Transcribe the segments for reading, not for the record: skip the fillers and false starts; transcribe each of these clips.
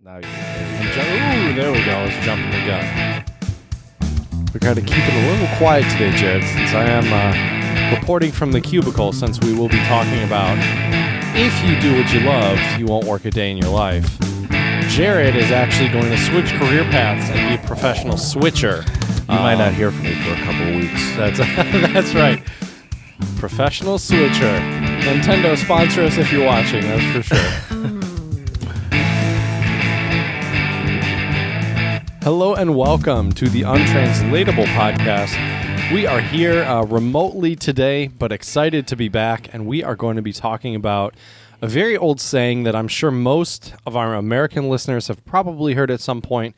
Now there we go. I was jumping the gun. We got to keep it a little quiet today, Jared, since I am reporting from the cubicle, since we will be talking about if you do what you love, you won't work a day in your life. Jared is actually going to switch career paths and be a professional switcher. You might not hear from me for a couple of weeks. That's right. Professional switcher. Nintendo, sponsor us if you're watching, that's for sure. Hello and welcome to the Untranslatable podcast. We are here remotely today, but excited to be back, and we are going to be talking about a very old saying that I'm sure most of our American listeners have probably heard at some point,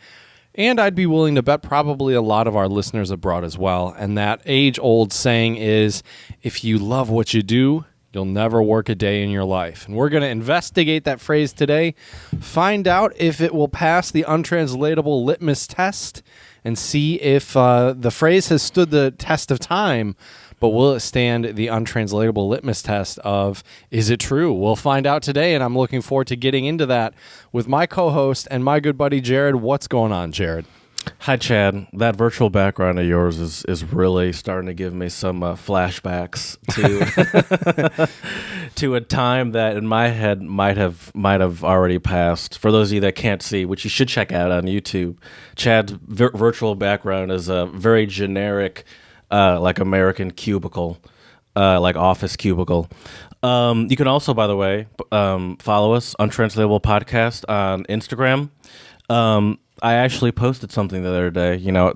and I'd be willing to bet probably a lot of our listeners abroad as well. And that age-old saying is, if you love what you do, you'll never work a day in your life. And we're going to investigate that phrase today, find out if it will pass the untranslatable litmus test, and see if the phrase has stood the test of time, but will it stand the untranslatable litmus test of, is it true? We'll find out today, and I'm looking forward to getting into that with my co-host and my good buddy, Jared. What's going on, Jared? Hi, Chad. That virtual background of yours is really starting to give me some flashbacks to to a time that in my head might have already passed. For those of you that can't see, which you should check out on YouTube, Chad's virtual background is a very generic, like American cubicle, like office cubicle. You can also, by the way, follow us, Untranslatable Podcast, on Instagram. I actually posted something the other day. You know,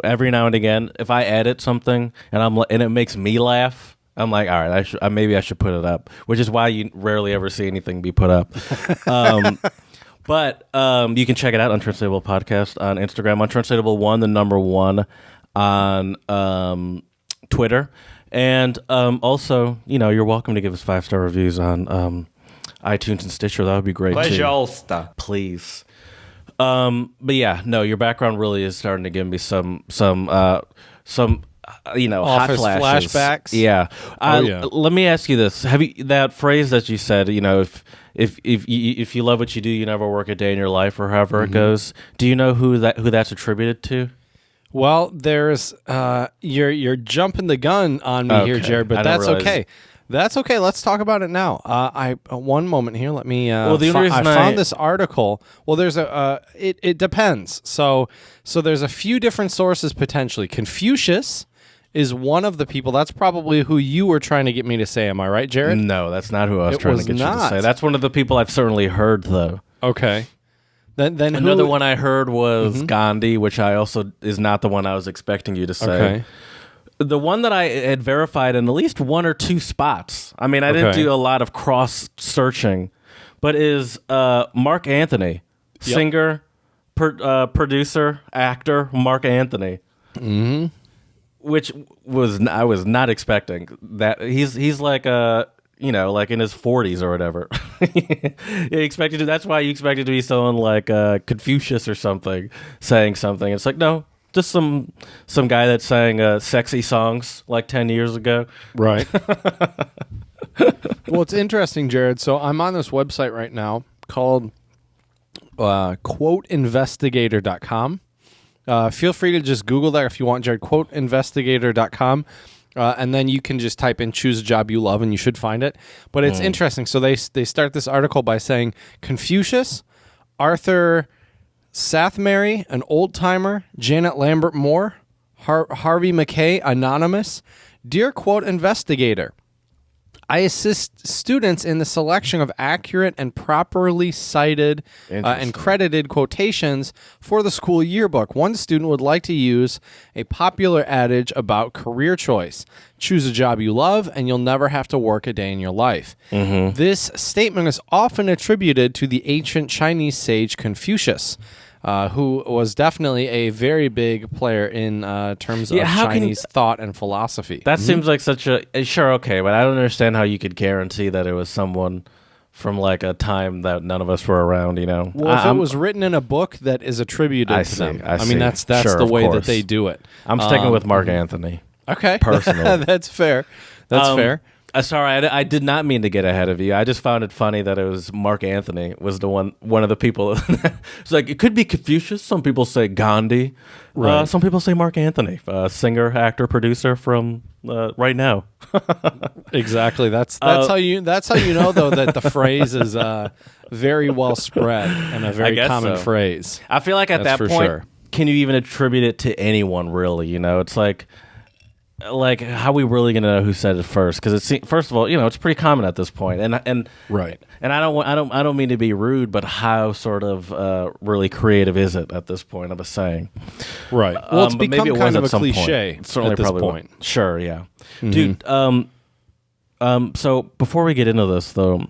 every now and again, if I edit something and it makes me laugh, I'm like, all right, maybe I should put it up. Which is why you rarely ever see anything be put up. But you can check it out, Untranslatable Podcast on Instagram, Untranslatable1, the number 1 on Twitter, and also, you know, you're welcome to give us 5-star reviews on iTunes and Stitcher. That would be great too. Please. But yeah, no, your background really is starting to give me some you know, Office hot flashes. flashbacks. Yeah. Yeah. Let me ask you this: that phrase that you said? You know, if you love what you do, you never work a day in your life, or however it goes. Do you know who that's attributed to? Well, there's you're jumping the gun on me here, Jared, but that's okay. That's okay. Let's talk about it now. One moment here. Let me. Well, the only reason I found this article. Well, there's it depends. So there's a few different sources potentially. Confucius is one of the people. That's probably who you were trying to get me to say. Am I right, Jared? No, that's not who I was trying to get you to say. That's one of the people I've certainly heard, though. Okay. Then another one I heard was Gandhi, which I also is not the one I was expecting you to say. Okay. The one that I had verified in at least 1 or 2 spots. I mean, I didn't do a lot of cross searching, but is Mark Anthony, singer, producer, actor, Mark Anthony. Mm-hmm. Which I was not expecting that. He's like you know, like in his 40s or whatever. That's why you expected to be someone like Confucius or something saying something. It's like, no. Just some guy that sang sexy songs like 10 years ago. Right. Well, it's interesting, Jared. So I'm on this website right now called quoteinvestigator.com. Feel free to just Google that if you want, Jared, quoteinvestigator.com. And then you can just type in choose a job you love and you should find it. But it's interesting. So they start this article by saying Confucius, Arthur Sathmary, an old-timer, Janet Lambert Moore, Harvey McKay, anonymous. Dear quote investigator, I assist students in the selection of accurate and properly cited and credited quotations for the school yearbook. One student would like to use a popular adage about career choice. Choose a job you love, and you'll never have to work a day in your life. Mm-hmm. This statement is often attributed to the ancient Chinese sage Confucius, who was definitely a very big player in terms of Chinese thought and philosophy. That seems like such a... Sure, okay, but I don't understand how you could guarantee that it was someone from like a time that none of us were around, you know? Well, if it was written in a book that is attributed to them. I mean, that's sure, the way that they do it. I'm sticking with Mark Anthony. Okay. Personally. That's fair. That's fair. Sorry, I did not mean to get ahead of you. I just found it funny that it was Mark Anthony was one of the people. It's like it could be Confucius. Some people say Gandhi. Right. Some people say Mark Anthony, singer, actor, producer from right now. Exactly. That's how you know though that the phrase is very well spread and a very common phrase. I feel like at that point, sure. Can you even attribute it to anyone really? You know, it's like how are we really gonna know who said it first? Because it's first of all, you know, it's pretty common at this point, and right. And I don't mean to be rude, but how sort of really creative is it at this point? I was saying, right. Well, it's become maybe it kind was of a at some cliche point. Certainly, at this probably point. Sure, yeah, Mm-hmm. dude. So before we get into this, though,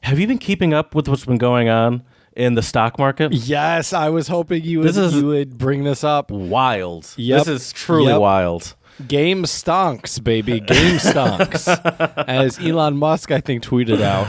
have you been keeping up with what's been going on in the stock market? Yes, I was hoping you would bring this up. Wild. Yep. This is truly wild. Game stonks, baby. Game stonks. As Elon Musk, I think, tweeted out.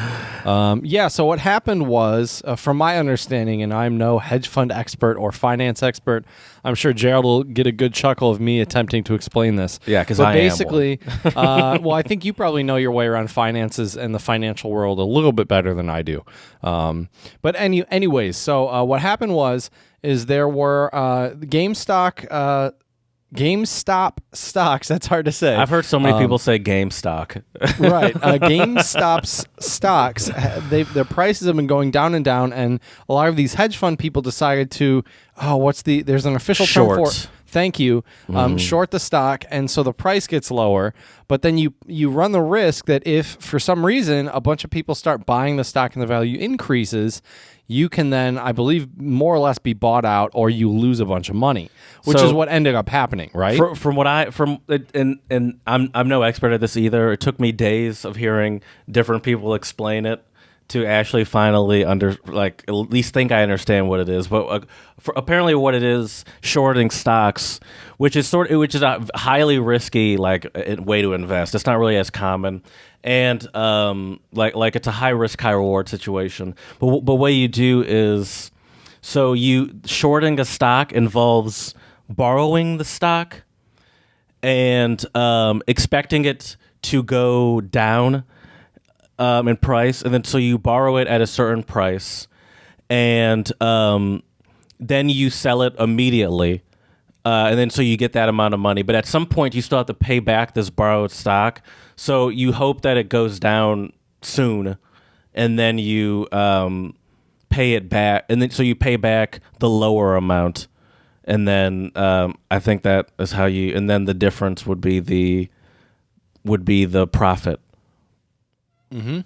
So what happened was, from my understanding, and I'm no hedge fund expert or finance expert, I'm sure Gerald will get a good chuckle of me attempting to explain this. Yeah, because I basically, well, I think you probably know your way around finances and the financial world a little bit better than I do. But anyways, so what happened is there were GameStop stocks. That's hard to say. I've heard so many people say GameStok. Right. GameStop's stocks, their prices have been going down and down, and a lot of these hedge fund people decided to, there's an official term for it. Thank you. Short the stock, and so the price gets lower. But then you run the risk that if, for some reason, a bunch of people start buying the stock and the value increases, you can then, I believe, more or less be bought out, or you lose a bunch of money, which is what ended up happening, right? And I'm no expert at this either. It took me days of hearing different people explain it to actually finally at least think I understand what it is. But apparently, what it is, shorting stocks, which is a highly risky way to invest. It's not really as common. And like it's a high risk, high reward situation. But what you do is, so shorting a stock involves borrowing the stock and expecting it to go down in price, and then so you borrow it at a certain price, and then you sell it immediately. And then so you get that amount of money. But at some point, you still have to pay back this borrowed stock. So you hope that it goes down soon, and then you pay it back. And then so you pay back the lower amount. And then I think that is how you. And then the difference would be the profit. Mm-hmm.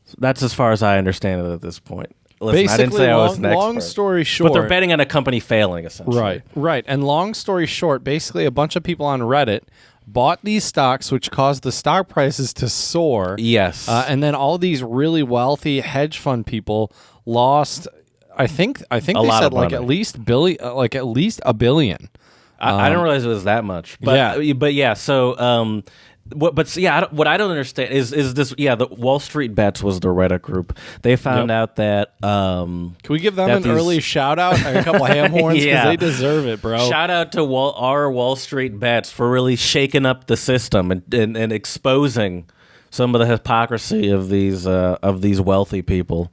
So that's as far as I understand it at this point. Listen, Basically, I didn't say I was an expert. Long story short, but they're betting on a company failing, essentially. Right. And long story short, basically, a bunch of people on Reddit bought these stocks, which caused the stock prices to soar. Yes. And then all these really wealthy hedge fund people lost. I think they said at least $1 billion. I didn't realize it was that much. But yeah. So. What I don't understand is this. Yeah, the Wall Street Bets was the Reddit group. They found out that. Can we give them an early shout out? A couple ham horns because they deserve it, bro. Shout out to our Wall Street Bets for really shaking up the system and exposing some of the hypocrisy of these wealthy people.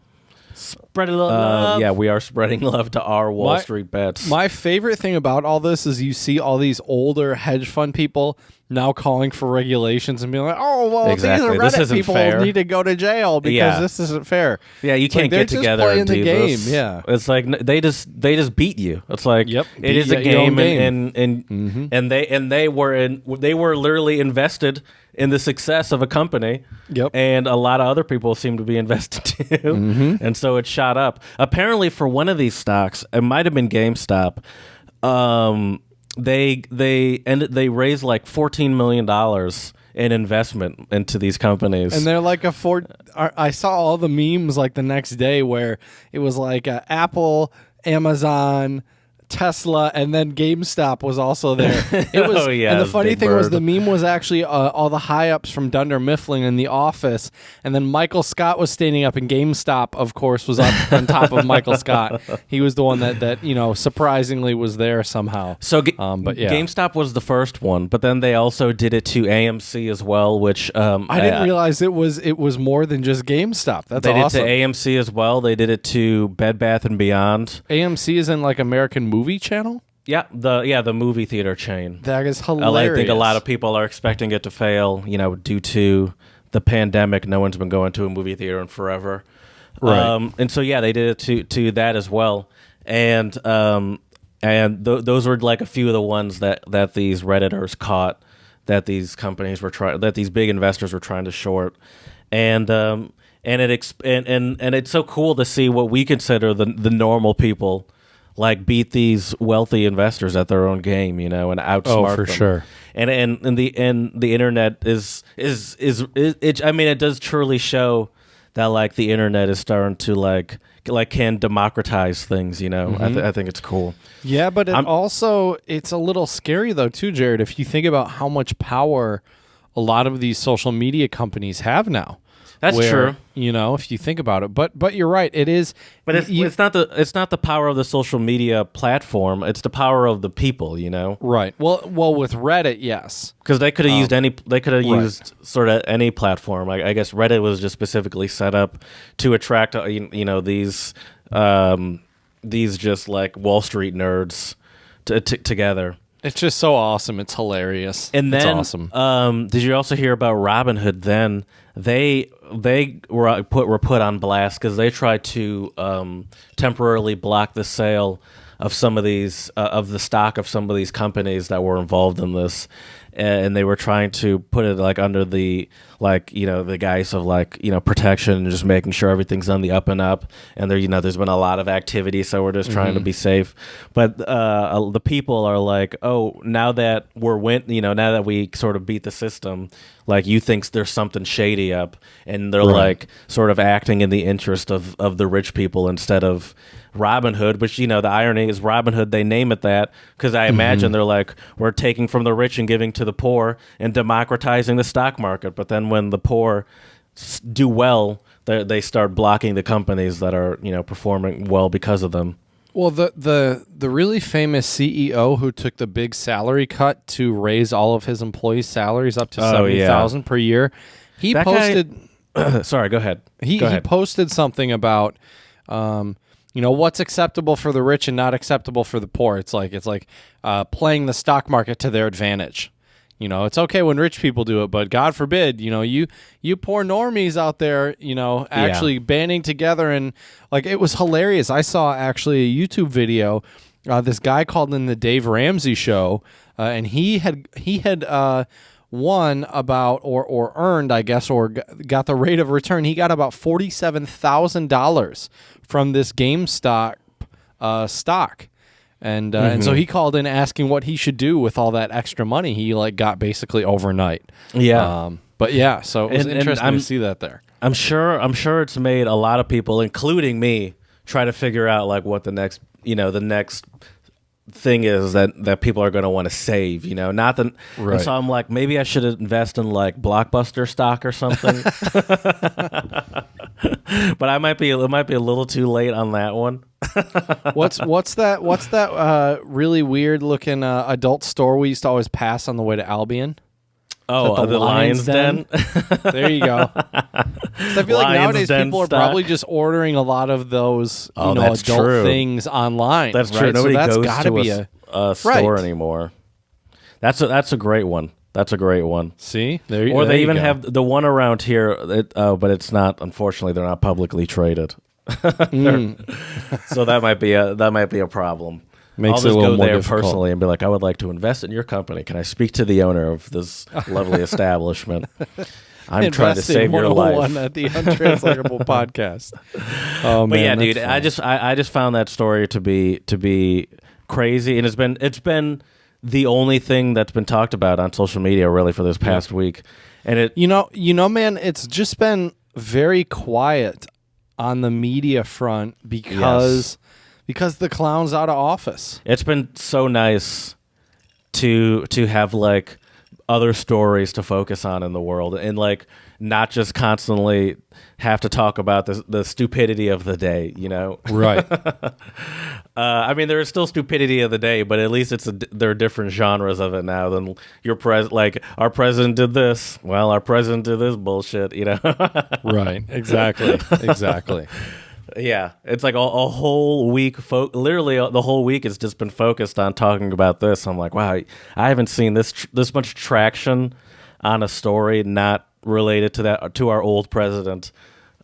Spreading love. Yeah, we are spreading love to our Wall Street Bets. My favorite thing about all this is you see all these older hedge fund people now calling for regulations and being like, "Oh, well, exactly. these Reddit people need to go to jail because this isn't fair." Yeah, you can't get together and do this. This. Yeah, it's like they just beat you. It's like it is a game, and they were literally invested in the success of a company. Yep. And a lot of other people seem to be invested too, and so it shot up. Apparently, for one of these stocks, it might have been GameStop. They raised like $14 million in investment into these companies, and they're like I saw all the memes like the next day where it was like Apple, Amazon, Tesla, and then GameStop was also there. It was, Oh, yeah, and it the was funny Big thing was Bird. the meme was actually all the high ups from Dunder Mifflin in the office, and then Michael Scott was standing up, and GameStop, of course, was up on top of Michael Scott. He was the one that surprisingly was there somehow. So, but yeah. GameStop was the first one, but then they also did it to AMC as well, which I didn't realize it was more than just GameStop. That's they awesome. did to AMC as well. They did it to Bed Bath and Beyond. AMC is in like American Movie Channel. Yeah, the movie theater chain. That is hilarious. I think a lot of people are expecting it to fail, due to the pandemic. No one's been going to a movie theater in forever. Right. And so yeah, they did it to that as well. And those were like a few of the ones that these Redditors caught, that these companies were that these big investors were trying to short. And it's so cool to see what we consider the normal people like beat these wealthy investors at their own game, and outsmart for them. sure. And the internet is I mean, it does truly show that like the internet is starting to like can democratize things. I think it's cool. Yeah, but it's a little scary though too, Jared. If you think about how much power a lot of these social media companies have now. That's true. If you think about it, but you're right. It is, but it's not the power of the social media platform. It's the power of the people. Right. Well, with Reddit, yes, because they could have used any. They could have used sort of any platform. I guess Reddit was just specifically set up to attract these just like Wall Street nerds together. It's just so awesome. It's hilarious. And then, it's awesome. Did you also hear about Robinhood? Then they were put on blast because they tried to temporarily block the sale of some of these of the stock of some of these companies that were involved in this, and they were trying to put it like under the the guise of protection and just making sure everything's on the up and up. And there's been a lot of activity, so we're just trying to be safe. But the people are like, oh, now that now that we sort of beat the system, like you think there's something shady up, and they're like sort of acting in the interest of the rich people instead of Robinhood, which the irony is Robinhood, they name it that because I imagine they're like, we're taking from the rich and giving to the poor and democratizing the stock market. But then when the poor do well, they start blocking the companies that are performing well because of them. Well, the really famous CEO who took the big salary cut to raise all of his employees' salaries up to $70,000 per year, he that posted. Sorry, go ahead. He posted something about. What's acceptable for the rich and not acceptable for the poor. It's like playing the stock market to their advantage. It's okay when rich people do it, but God forbid, you poor normies out there, actually banding together. And it was hilarious. I saw actually a YouTube video. This guy called in the Dave Ramsey show, and he had won about or earned, I guess, or got the rate of return. He got about $47,000 from this GameStop stock. And so he called in asking what he should do with all that extra money he got basically overnight. Yeah. But yeah, so it was interesting to see that there. I'm sure it's made a lot of people, including me, try to figure out what the next thing is that people are going to want to save, not that. Right. And so I'm like, maybe I should invest in Blockbuster stock or something. But it might be a little too late on that one. What's that really weird looking adult store we used to always pass on the way to Albion? Oh, the Lion's Den? There you go. So I feel like nowadays people are probably just ordering a lot of those adult things online. That's right? true. Nobody so goes to a store anymore. That's a great one. That's a great one. See? Or they even have the one around here, but it's not, unfortunately, they're not publicly traded. So that might be a problem. Makes I'll just go there difficult. personally and be like, I would like to invest in your company. Can I speak to the owner of this lovely establishment? I'm trying to save your life. At the Untranslatable podcast. Oh man, but yeah, dude, I just found that story to be crazy, and it's been the only thing that's been talked about on social media really for this past week. And it man, it's just been very quiet on the media front because Because the clown's out of office. It's been so nice to have like other stories to focus on in the world, and like not just constantly have to talk about the stupidity of the day, you know? Right. I mean, there is still stupidity of the day, but at least there are different genres of it now than like our president did this. Well, our president did this bullshit, you know? Right. Exactly. Exactly. Yeah, it's like a whole week. Literally, the whole week has just been focused on talking about this. I'm like, wow, I haven't seen this much traction on a story not related to our old president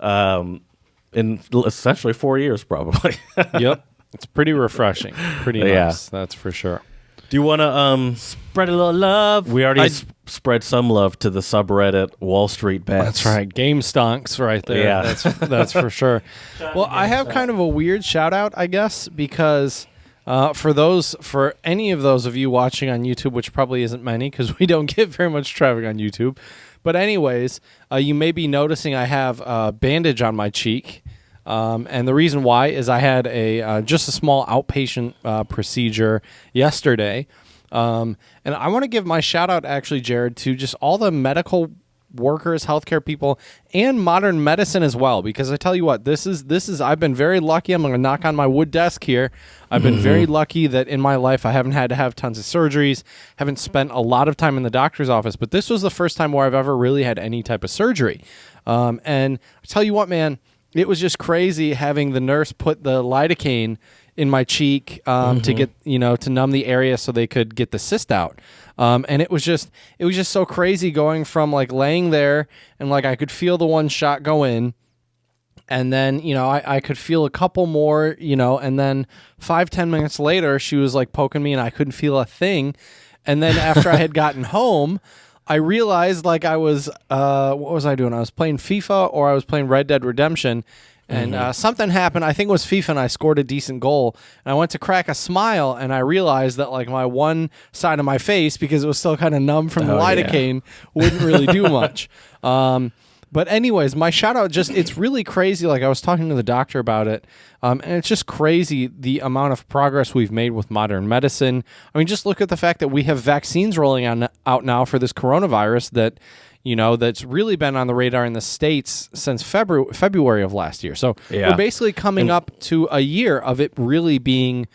in essentially 4 years, probably. Yep, it's pretty refreshing. Pretty nice. That's for sure. Do you want to spread a little love? We already spread some love to the subreddit Wall Street Bets. That's right. Game stonks right there. Yeah. That's for sure. Well, I have kind of a weird shout out, I guess, because for any of those of you watching on YouTube, which probably isn't many because we don't get very much traffic on YouTube. But anyways, you may be noticing I have a bandage on my cheek. And the reason why is I had just a small outpatient procedure yesterday. And I want to give my shout out, actually, Jared, to just all the medical workers, healthcare people, and modern medicine as well. Because I tell you what, this is I've been very lucky. I'm going to knock on my wood desk here. I've been very lucky that in my life I haven't had to have tons of surgeries, haven't spent a lot of time in the doctor's office. But this was the first time where I've ever really had any type of surgery. And I tell you what, man, it was just crazy having the nurse put the lidocaine in my cheek to get, to numb the area so they could get the cyst out. And it was just so crazy going from like laying there and like I could feel the one shot go in, and then, I could feel a couple more, and then 5-10 minutes later, she was like poking me and I couldn't feel a thing. And then after I had gotten home, I realized like I was, what was I doing? I was playing FIFA or I was playing Red Dead Redemption, and something happened. I think it was FIFA, and I scored a decent goal. And I went to crack a smile, and I realized that like my one side of my face, because it was still kind of numb from the lidocaine, wouldn't really do much. But anyways, my shout out it's really crazy. Like I was talking to the doctor about it, and it's just crazy the amount of progress we've made with modern medicine. I mean, just look at the fact that we have vaccines rolling out now for this coronavirus that, that's really been on the radar in the States since February of last year. So we're basically coming up to a year of it really being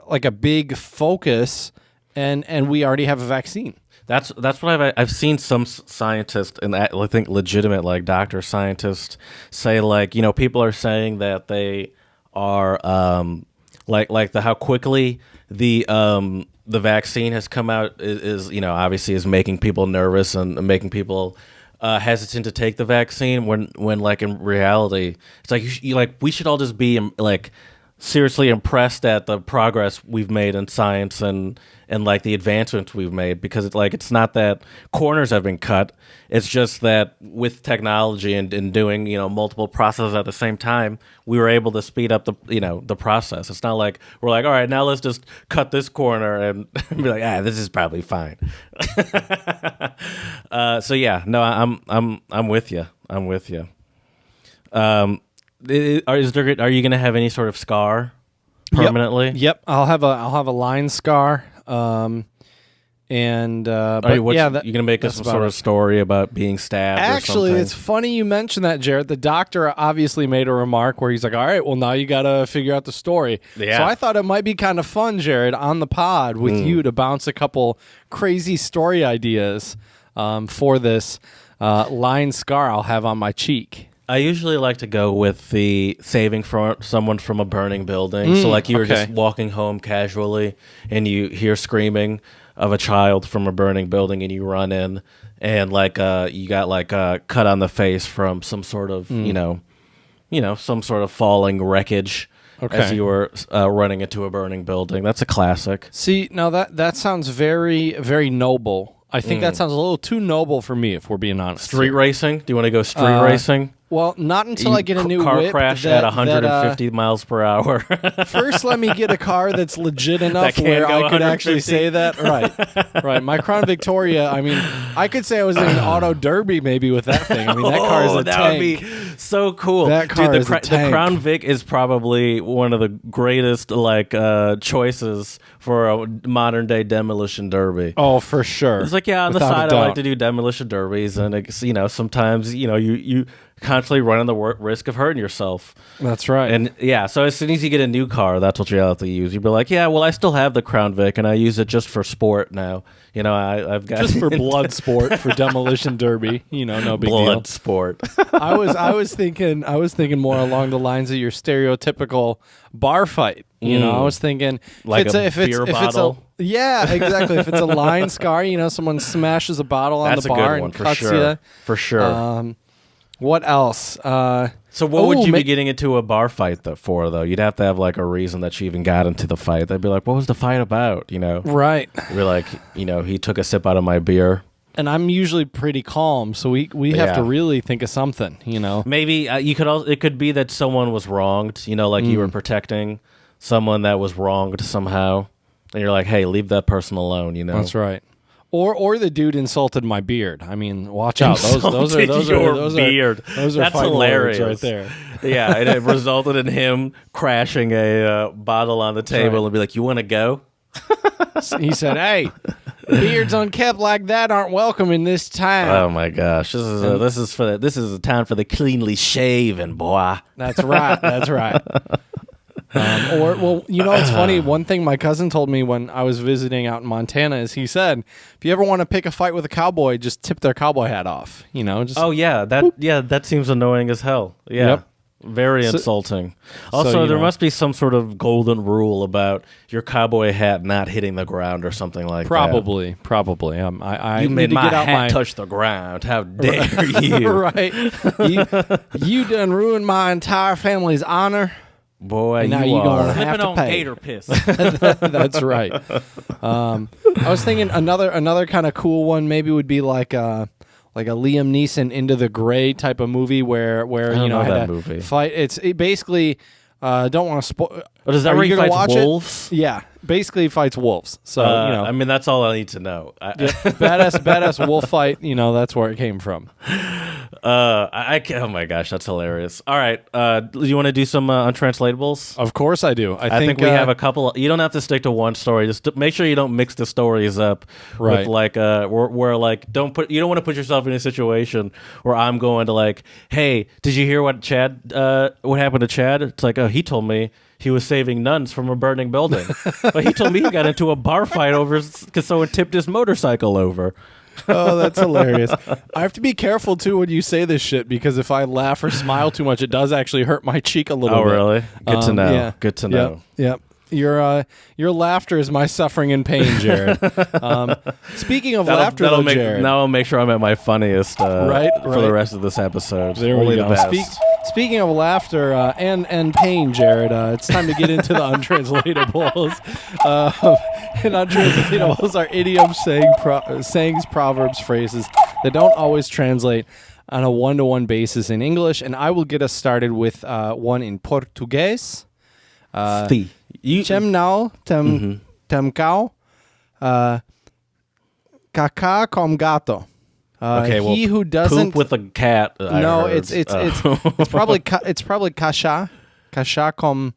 like a big focus, and we already have a vaccine. That's what I've seen some scientists, and I think legitimate like doctor scientists say, like, people are saying that they are like how quickly the vaccine has come out is obviously is making people nervous and making people hesitant to take the vaccine when like in reality it's like we should all just be like seriously impressed at the progress we've made in science and like the advancements we've made, because it's not that corners have been cut. It's just that with technology and doing, multiple processes at the same time, we were able to speed up the process. It's not like we're like, all right, now let's just cut this corner and be like, this is probably fine. So yeah, no, I'm with you. I'm with you. Are you going to have any sort of scar permanently? Yep. I'll have a line scar. But you're gonna make us some sort of story about being stabbed. Actually, or something? It's funny you mentioned that, Jared. The doctor obviously made a remark where he's like, "All right, well now you got to figure out the story." Yeah. So I thought it might be kind of fun, Jared, on the pod with you to bounce a couple crazy story ideas for this line scar I'll have on my cheek. I usually like to go with the saving someone from a burning building. So like you were just walking home casually and you hear screaming of a child from a burning building and you run in and like you got like a cut on the face from some sort of, some sort of falling wreckage as you were running into a burning building. That's a classic. See, now that sounds very, very noble. I think that sounds a little too noble for me, if we're being honest. Street racing? Do you want to go street racing? Well, not until I get a new car whip crash that, at 150 miles per hour. First, let me get a car that's legit enough can where go I could actually 150. say that. Right. My Crown Victoria, I mean, I could say I was in an auto derby maybe with that thing. I mean, that car is a that tank. would be so cool. That car Dude, is a the tank. Crown Vic is probably one of the greatest choices for a modern day demolition derby. Oh, for sure. It's like, yeah, on the Without a side, I like doubt. to do demolition derbies, and it's, sometimes you constantly running the risk of hurting yourself. That's right. And yeah, so as soon as you get a new car, that's what you have to use. You'd be like, yeah, well, I still have the Crown Vic, and I use it just for sport now. I've got just for blood sport, for demolition derby, no big blood deal. sport. I was thinking more along the lines of your stereotypical bar fight. I was thinking Like if a it's beer bottle? Yeah, exactly. If it's a line scar, someone smashes a bottle on That's the a bar good one and for cuts sure. you. For sure. What else? So what would you be getting into a bar fight for, though? You'd have to have like a reason that you even got into the fight. They'd be like, what was the fight about? Right. You'd be like, he took a sip out of my beer. And I'm usually pretty calm, so we have to really think of something, Maybe it could be that someone was wronged, like you were protecting someone that was wronged somehow. And you're like, hey, leave that person alone, That's right. Or the dude insulted my beard. I mean, watch out. Those are beard. Those are That's fighting hilarious words right there. Yeah, and it resulted in him crashing a bottle on the table right. and be like, you want to go? He said, "Hey, beards unkept like that aren't welcome in this town." Oh my gosh, this is a time for the cleanly shaven, boy. That's right. That's right. It's funny. One thing my cousin told me when I was visiting out in Montana is he said, if you ever want to pick a fight with a cowboy, just tip their cowboy hat off. Just That seems annoying as hell. Yeah. Yep. Very insulting. Also, there must be some sort of golden rule about your cowboy hat not hitting the ground or something like Probably. that. You made need to my get out hat touch the ground. How dare you? Right. You done ruined my entire family's honor. Boy, And now you you are gonna have flipping to on pay. gator piss. That's right. I was thinking another kind of cool one maybe would be like a Liam Neeson Into the Gray type of movie where I don't know I had that to movie. fight. It basically don't want to spoil. But is that Are where you he gonna fights watch it? wolves? Yeah, basically he fights wolves. So I mean, that's all I need to know. badass wolf fight. That's where it came from. Oh my gosh, that's hilarious. All right, you want to do some untranslatable? Of course I do. I think we have a couple. You don't have to stick to one story. Just make sure you don't mix the stories up. Right. With like where like you don't want to put yourself in a situation where I'm going to like, hey, did you hear what what happened to Chad? It's like, oh, he told me he was saving nuns from a burning building, but he told me he got into a bar fight over because someone tipped his motorcycle over. Oh, that's hilarious. I have to be careful too when you say this shit because if I laugh or smile too much, it does actually hurt my cheek a little Oh, bit. really? Good to know. Yeah. Good to know. Yep. Your laughter is my suffering and pain, Jared. Speaking of laughter, though, Jared. Now I'll make sure I'm at my funniest Right. for the rest of in episode. There Only we the go. best. Speaking of laughter and pain, Jared, it's time to get into the untranslatables. And untranslatables are idioms, sayings, proverbs, phrases that don't always translate on a one-to-one basis in English. And I will get us started with one in Portuguese. Chem now, tem cao, caca com gato. Okay, well, he who doesn't poop with a cat. no, it's probably cacha com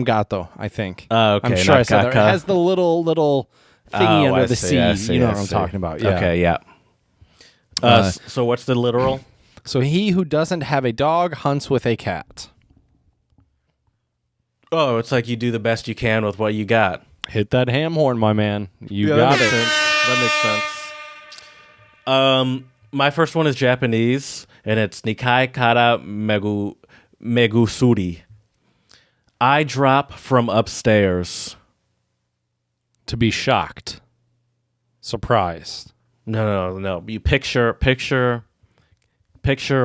gato. I think. Okay, I'm sure not I said that. It caca. has the little thingy under I the see, C. You know what I'm talking about? Yeah. Okay, yeah. So what's the literal? So he who doesn't have a dog hunts with a cat. Oh, it's like you do the best you can with what you got. Hit that ham horn, my man. You got it. That makes sense. My first one is Japanese, and it's Nikai kara megusuri. I drop from upstairs. To be shocked, surprised. No. You picture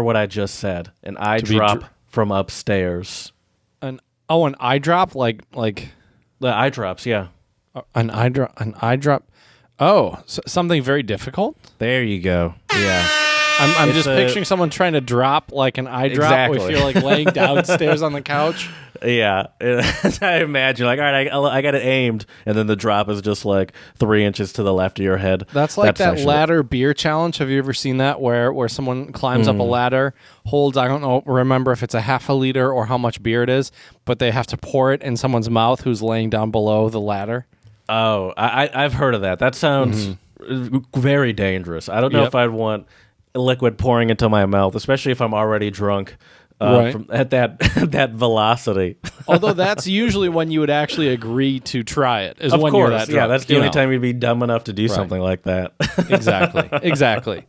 what I just said, and I To be drop from upstairs. An eye drop, like The eye drops, yeah. an eye drop. Oh, something very difficult. There you go. Yeah. I'm just picturing someone trying to drop like an eye drop. Exactly. If you're like laying downstairs on the couch. Yeah, I imagine like, all right, I got it aimed, and then the drop is just like 3 inches to the left of your head. That's like that actually- ladder beer challenge. Have you ever seen that where someone climbs up a ladder, holds, I don't know, remember if it's a half a liter or how much beer it is, but they have to pour it in someone's mouth who's laying down below the ladder? Oh, I've heard of that. That sounds very dangerous. I don't know Yep. if I'd want liquid pouring into my mouth, especially if I'm already drunk. Right. At that that velocity. Although that's usually when you would actually agree to try it. Is Of when course, you're that drunk. yeah. That's the only time you'd be dumb enough to do something like that. Exactly. Exactly.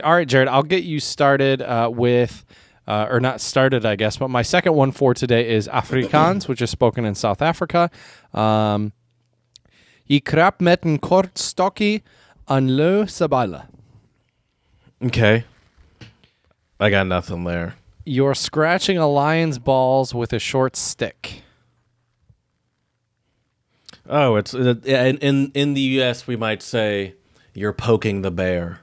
All right, Jared, I'll get you started with, or not started, I guess, but my second one for today is Afrikaans, which is spoken in South Africa. Je krap met een kort stokkie aan leu sabala. Okay, I got nothing there. You're scratching a lion's balls with a short stick. Oh, it's in the U.S. we might say you're poking the bear.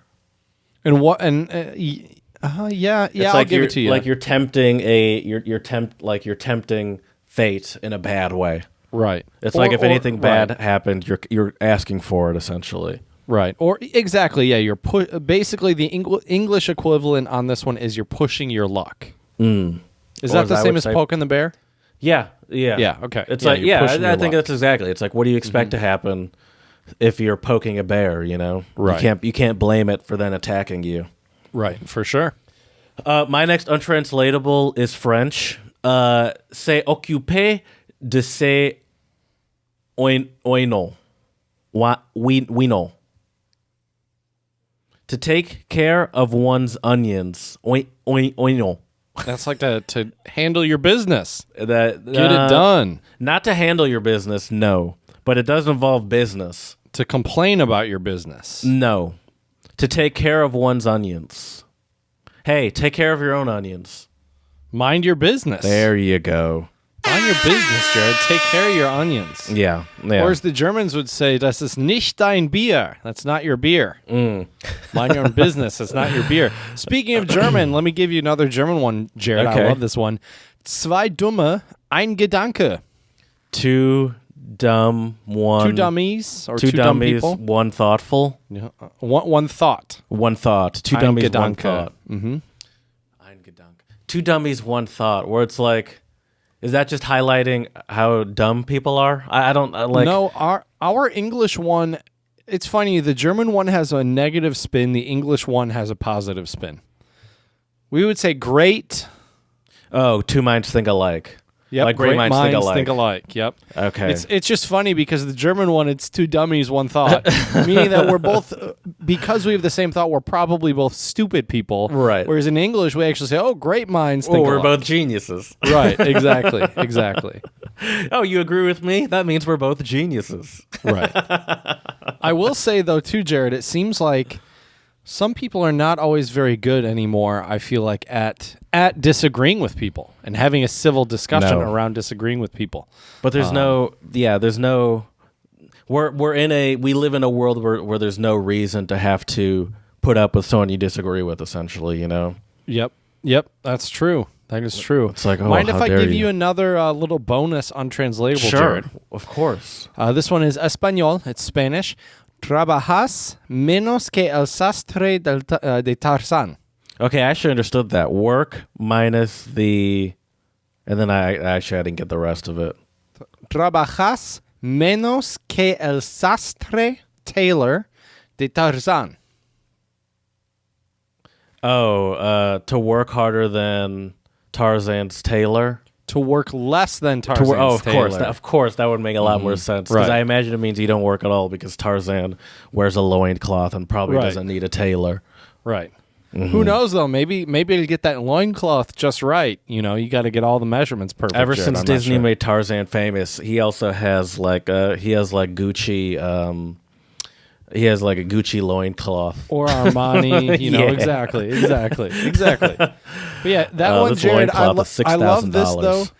And what? And yeah, It's I'll like give it to you. Like you're tempting you're tempting fate in a bad way. right. It's like if anything bad right. happened, you're asking for it essentially. Right. Or exactly, yeah. You're basically the English equivalent on this one is you're pushing your luck. Mm. Is Or that as the I same would as say- poking the bear? Yeah. Yeah, okay. It's Yeah, like you're pushing I your think luck. that's exactly. It's like what do you expect to happen if you're poking a bear? You know, Right. You can't blame it for then attacking you. Right, for sure. My next untranslatable is French. C'est occupé de ses oignons. We know. To take care of one's onions. Oignon. That's like to handle your business. That Get it done. Not to handle your business, no. But it does involve business. To complain about your business. No. To take care of one's onions. Hey, take care of your own onions. Mind your business. There you go. Mind your business, Jared. Take care of your onions. Yeah. Or as the Germans would say, das ist nicht dein Bier. That's not your beer. Mind your own business. It's not your beer. Speaking of German, let me give you another German one, Jared. Okay. I love this one. Zwei Dumme, ein Gedanke. Two dumb, one. Two dummies or Two two dumb dummies, people. one thoughtful. Yeah. One thought. One thought. Two Ein dummies, one Gedanke. thought. Mm-hmm. Ein Gedanke. Two dummies, one thought. Where it's like, is that just highlighting how dumb people are? I don't like. No, our English one, it's funny. The German one has a negative spin. The English one has a positive spin. We would say great. Oh, two minds think alike. Yep, Like great minds think alike. Yep. Okay. It's just funny because the German one, it's two dummies, one thought, meaning that we're both, because we have the same thought, we're probably both stupid people. Right. Whereas in English, we actually say, "Oh, great minds think Oh, we're alike." both geniuses. Right. Exactly. Exactly. Oh, you agree with me? That means we're both geniuses. Right. I will say though, too, Jared, it seems like some people are not always very good anymore, I feel like, at disagreeing with people and having a civil discussion No. around disagreeing with people. But there's there's no we live in a world where there's no reason to have to put up with someone you disagree with, essentially, you know? Yep, that's true. That is true. It's like, oh, mind if how I dare give you. you another little bonus untranslatable, Sure. Jared? Of course. This one is Español. It's Spanish. Trabajas menos que el sastre de Tarzán. Okay, I actually understood that. Work minus the... And then I didn't get the rest of it. Trabajas menos que el sastre tailor de Tarzán. Oh, to work harder than Tarzan's tailor? To work less than Tarzan's Of tailor. course. Of course, that would make a lot more sense. Because Right. I imagine it means you don't work at all because Tarzan wears a loincloth and probably Right. doesn't need a tailor. Right. Who knows, though? Maybe to get that loincloth just right, you know, you got to get all the measurements perfect. Ever Jared. since I'm not Disney sure. made Tarzan famous, he also has like Gucci. He has like a Gucci loincloth. Or Armani, you know, Yeah. exactly. But yeah, that one, This Jared, I loincloth is I love this though. $6,000.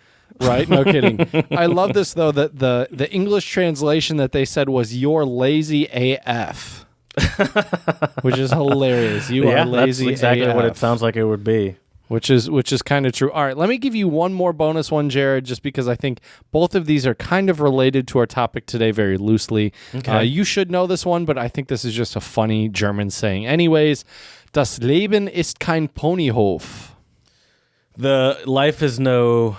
Right? No kidding. I love this though that the English translation that they said was "you're lazy AF." which is hilarious. You are lazy. That's exactly AF. what it sounds like it would be. Which is kind of true. All right, let me give you one more bonus one, Jared, just because I think both of these are kind of related to our topic today very loosely. Okay. You should know this one, but I think this is just a funny German saying. Anyways, das Leben ist kein Ponyhof. The life is no...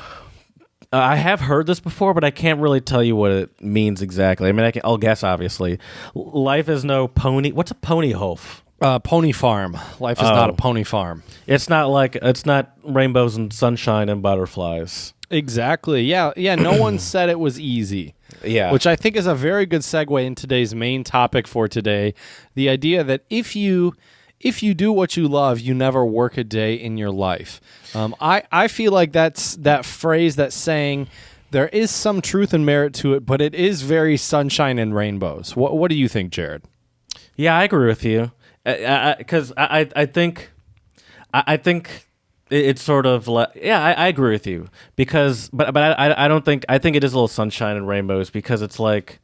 I have heard this before, but I can't really tell you what it means exactly. I mean, I'll guess, obviously. Life is no pony... What's a ponyhof? Pony farm. Life is not a pony farm. It's not rainbows and sunshine and butterflies. Exactly. Yeah. No one said it was easy. Yeah. Which I think is a very good segue in today's main topic for today. The idea that if you do what you love, you never work a day in your life. I feel like that's that phrase, that saying, there is some truth and merit to it, but it is very sunshine and rainbows. What do you think, Jared? Yeah, I agree with you. Because I think it's sort of like, yeah, I agree with you, because but I don't think, I think it is a little sunshine and rainbows, because it's like,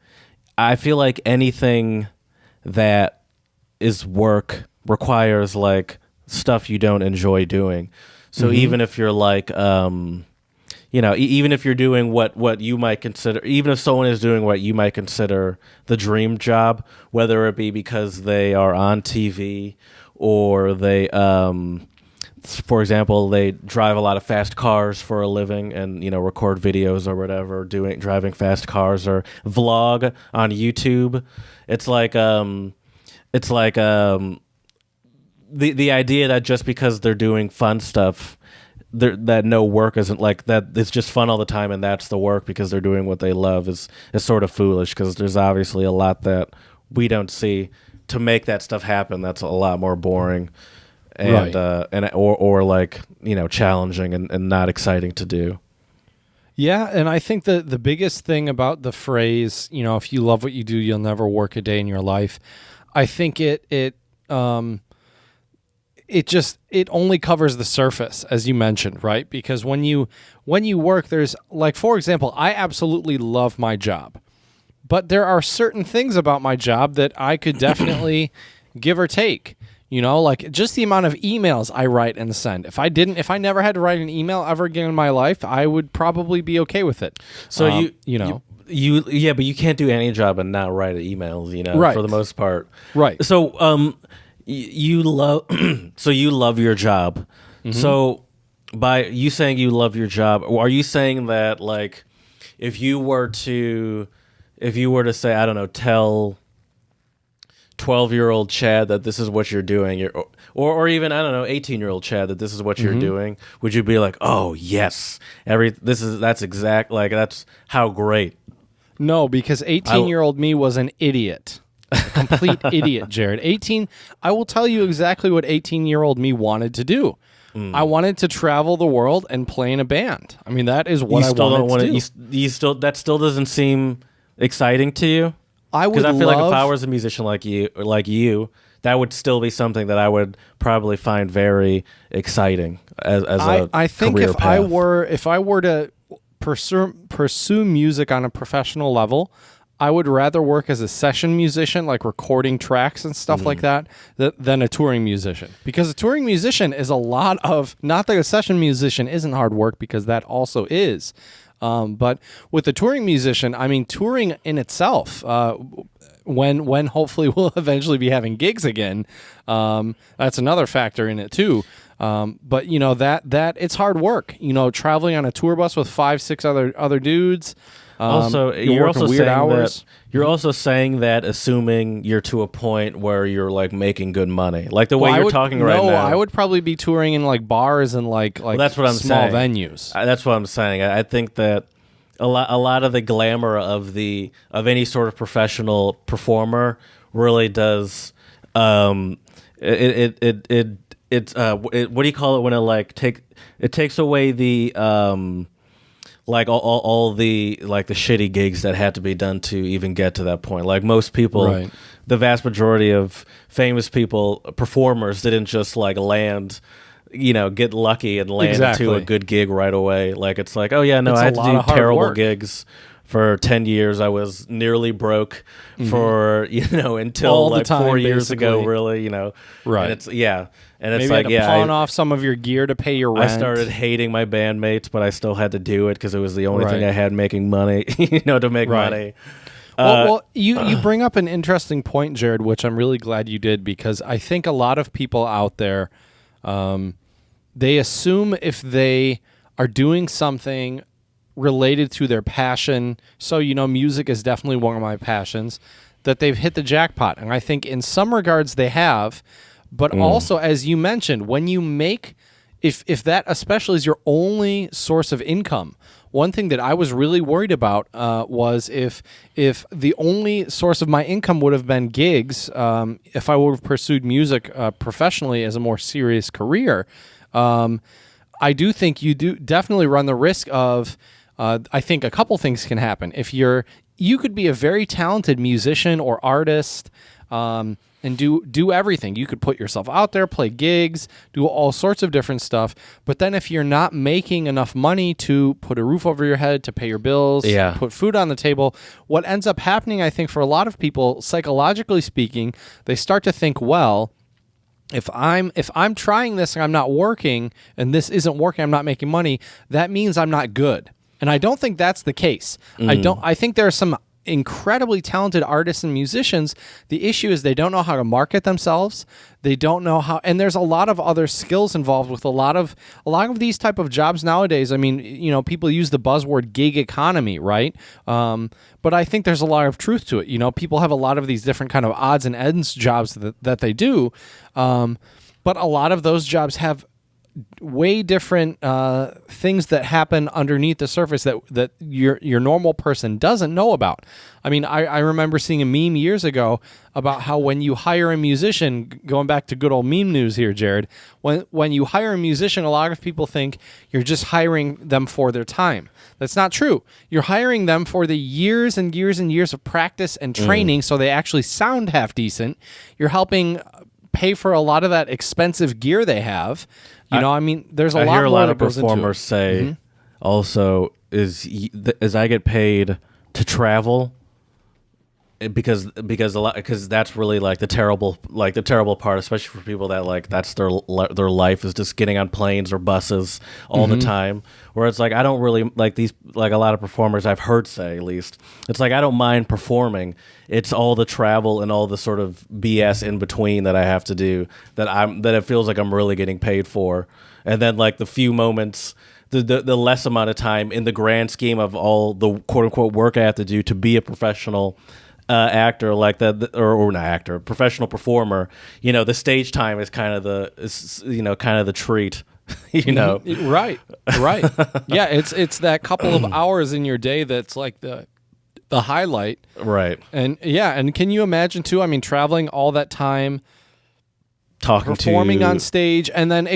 I feel like anything that is work requires like stuff you don't enjoy doing. So even if you're like even if you're doing what you might consider, even if someone is doing what you might consider the dream job, whether it be because they are on TV or they, for example, they drive a lot of fast cars for a living and, record videos or whatever, driving fast cars, or vlog on YouTube. It's like, the idea that just because they're doing fun stuff, that no work isn't, like, that it's just fun all the time and that's the work because they're doing what they love is sort of foolish, because there's obviously a lot that we don't see to make that stuff happen. That's a lot more boring and right. or like, challenging and not exciting to do. Yeah, and I think that the biggest thing about the phrase, if you love what you do, you'll never work a day in your life, I think it only covers the surface, as you mentioned, right? Because when you work, there's, like, for example, I absolutely love my job, but there are certain things about my job that I could definitely give or take. Like just the amount of emails I write and send. If I never had to write an email ever again in my life, I would probably be okay with it. So but you can't do any job and not write emails, right, for the most part. Right. So you love you love your job. Mm-hmm. So by you saying you love your job, are you saying that, like, if you were to say, I don't know, tell 12-year-old Chad that this is what you're doing, or even, I don't know, 18-year-old Chad that this is what you're doing, would you be like, oh yes, that's how great? No, because 18-year-old me was an idiot. A complete idiot, Jared. I will tell you exactly what 18-year-old me wanted to do. I wanted to travel the world and play in a band. I mean, that is what I wanted to do. That still doesn't seem exciting to you? Because I feel like if I was a musician like you, that would still be something that I would probably find very exciting as I think career if path. if I were to pursue music on a professional level, I would rather work as a session musician, like recording tracks and stuff like that, than a touring musician. Because a touring musician is a lot of, not that a session musician isn't hard work, because that also is. But with a touring musician, I mean, touring in itself, when hopefully we'll eventually be having gigs again, that's another factor in it too. But that it's hard work, traveling on a tour bus with 5-6 other dudes. Also, you're also saying that assuming you're to a point where you're, like, making good money, like the way you're talking right now. No, I would probably be touring in, like, bars and like that's what I'm small saying. venues. That's what I'm saying. I think that a lot of the glamour of any sort of professional performer really does what do you call it when it takes away the like all the, like, the shitty gigs that had to be done to even get to that point. Like, most people, Right. The vast majority of famous people, performers, didn't just, like, land, get lucky and land Exactly. to a good gig right away. Like, it's like, oh yeah, no, It's I a had to lot do of hard terrible work. gigs For 10 years, I was nearly broke for, until All the like time, 4 years ago, basically. really, Right. And it's, yeah. And it's Maybe like, you had to pawn off some of your gear to pay your I rent. started hating my bandmates, but I still had to do it because it was the only thing Right. I had making money, to make Right. money. Well, you bring up an interesting point, Jared, which I'm really glad you did, because I think a lot of people out there, they assume if they are doing something related to their passion, so music is definitely one of my passions, that they've hit the jackpot. And I think in some regards they have, but also, as you mentioned, when you make, if that especially is your only source of income, one thing that I was really worried about was if the only source of my income would have been gigs, if I would have pursued music professionally as a more serious career, I do think you do definitely run the risk of, I think a couple things can happen. If you could be a very talented musician or artist, and do everything. You could put yourself out there, play gigs, do all sorts of different stuff. But then if you're not making enough money to put a roof over your head, to pay your bills, put food on the table, what ends up happening, I think, for a lot of people, psychologically speaking, they start to think, well, if I'm trying this and I'm not working, and this isn't working, I'm not making money, that means I'm not good. And I don't think that's the case. I think there are some incredibly talented artists and musicians. The issue is they don't know how to market themselves. They don't know how, and there's a lot of other skills involved with a lot of these type of jobs nowadays. I mean, people use the buzzword gig economy, right? But I think there's a lot of truth to it. People have a lot of these different kind of odds and ends jobs that they do. But a lot of those jobs have way different things that happen underneath the surface that your normal person doesn't know about. I mean, I remember seeing a meme years ago about how when you hire a musician, going back to good old meme news here, Jared, when you hire a musician, a lot of people think you're just hiring them for their time. That's not true. You're hiring them for the years and years and years of practice and training so they actually sound half decent. You're helping pay for a lot of that expensive gear they have. I mean, there's a lot hear a more lot that of goes into it. performers say also is I get paid to travel because that's really like the terrible part, especially for people that like that's their life is just getting on planes or buses all the time. Where it's like I don't really like these, like a lot of performers I've heard say, at least it's like I don't mind performing. It's all the travel and all the sort of BS in between that I have to do that it feels like I'm really getting paid for. And then like the few moments, the less amount of time in the grand scheme of all the quote unquote work I have to do to be a professional actor, like that, or not actor, professional performer. The stage time is kind of the treat. Right. Yeah, it's that couple of hours in your day that's like the highlight. Right. And can you imagine too? I mean, traveling all that time, performing on stage, and then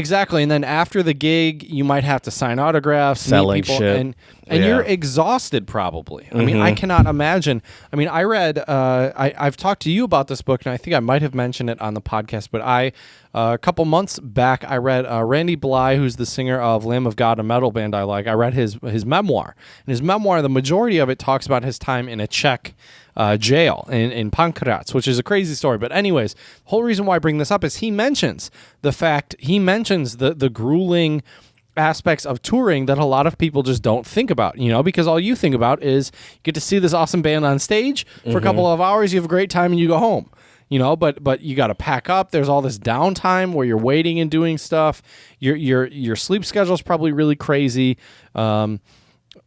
after the gig, you might have to sign autographs, selling meet people, shit. and you're exhausted probably. I mean, I cannot imagine. I mean, I read, I've talked to you about this book, and I think I might have mentioned it on the podcast, but a couple months back, I read Randy Bly, who's the singer of Lamb of God, a metal band I like. I read his memoir. And his memoir, the majority of it talks about his time in a Czech jail in Pankratz, which is a crazy story. But anyways, the whole reason why I bring this up is he mentions the grueling aspects of touring that a lot of people just don't think about, because all you think about is you get to see this awesome band on stage for a couple of hours, you have a great time, and you go home. But you got to pack up. There's all this downtime where you're waiting and doing stuff. Your sleep schedule is probably really crazy.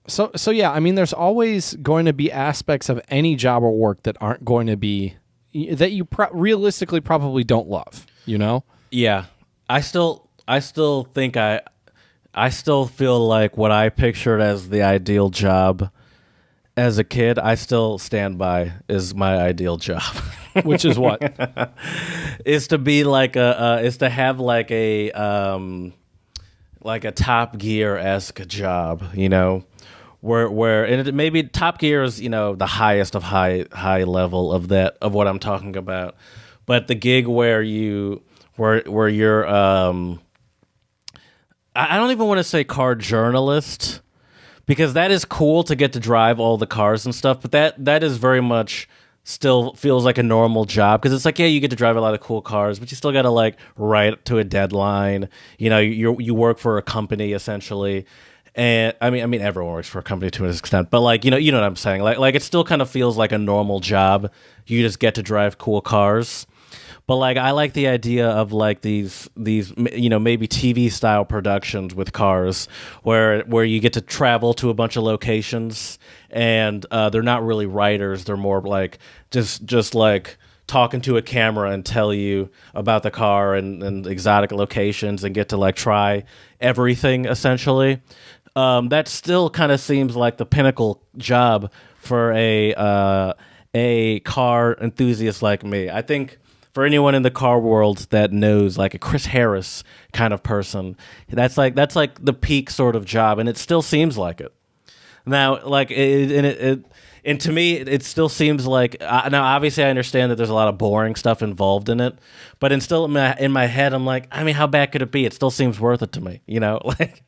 So yeah, I mean, there's always going to be aspects of any job or work that aren't going to be that you realistically probably don't love. Yeah, I still think I still feel like what I pictured as the ideal job as a kid, I still stand by is my ideal job. Which is what? Is to be like is to have like a Top Gear-esque job, where and maybe Top Gear is, the highest of high level of what I'm talking about. But the gig where you're I don't even want to say car journalist, because that is cool to get to drive all the cars and stuff, but that is very much still feels like a normal job, because it's like, yeah, you get to drive a lot of cool cars, but you still got to like write to a deadline. You know, you work for a company essentially. And I mean, everyone works for a company to an extent, but like, you know what I'm saying? Like it still kind of feels like a normal job. You just get to drive cool cars. But like, I like the idea of like these, you know, maybe TV style productions with cars where you get to travel to a bunch of locations, and they're not really writers. They're more like just like talking to a camera and tell you about the car and exotic locations, and get to like try everything essentially. That still kind of seems like the pinnacle job for a car enthusiast like me. I think for anyone in the car world that knows like a Chris Harris kind of person, that's like the peak sort of job, and it still seems like it. Now, like and to me, it still seems like now. Obviously, I understand that there's a lot of boring stuff involved in it, but in my head, I'm like, I mean, how bad could it be? It still seems worth it to me, you know, like.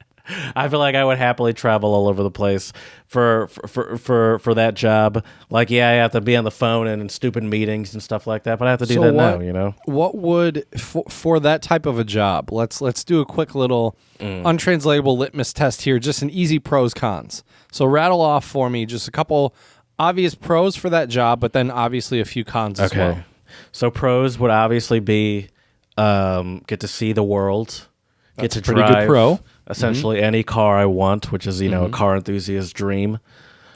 I feel like I would happily travel all over the place for that job. Like, yeah, I have to be on the phone and in stupid meetings and stuff like that, but I have to do that now, you know? What would, for that type of a job, let's do a quick little untranslatable litmus test here, just an easy pros, cons. So rattle off for me just a couple obvious pros for that job, but then obviously a few cons as well. So pros would obviously be get to see the world, That's get to pretty drive good pro. Essentially any car I want, which is, you know, a car enthusiast's dream.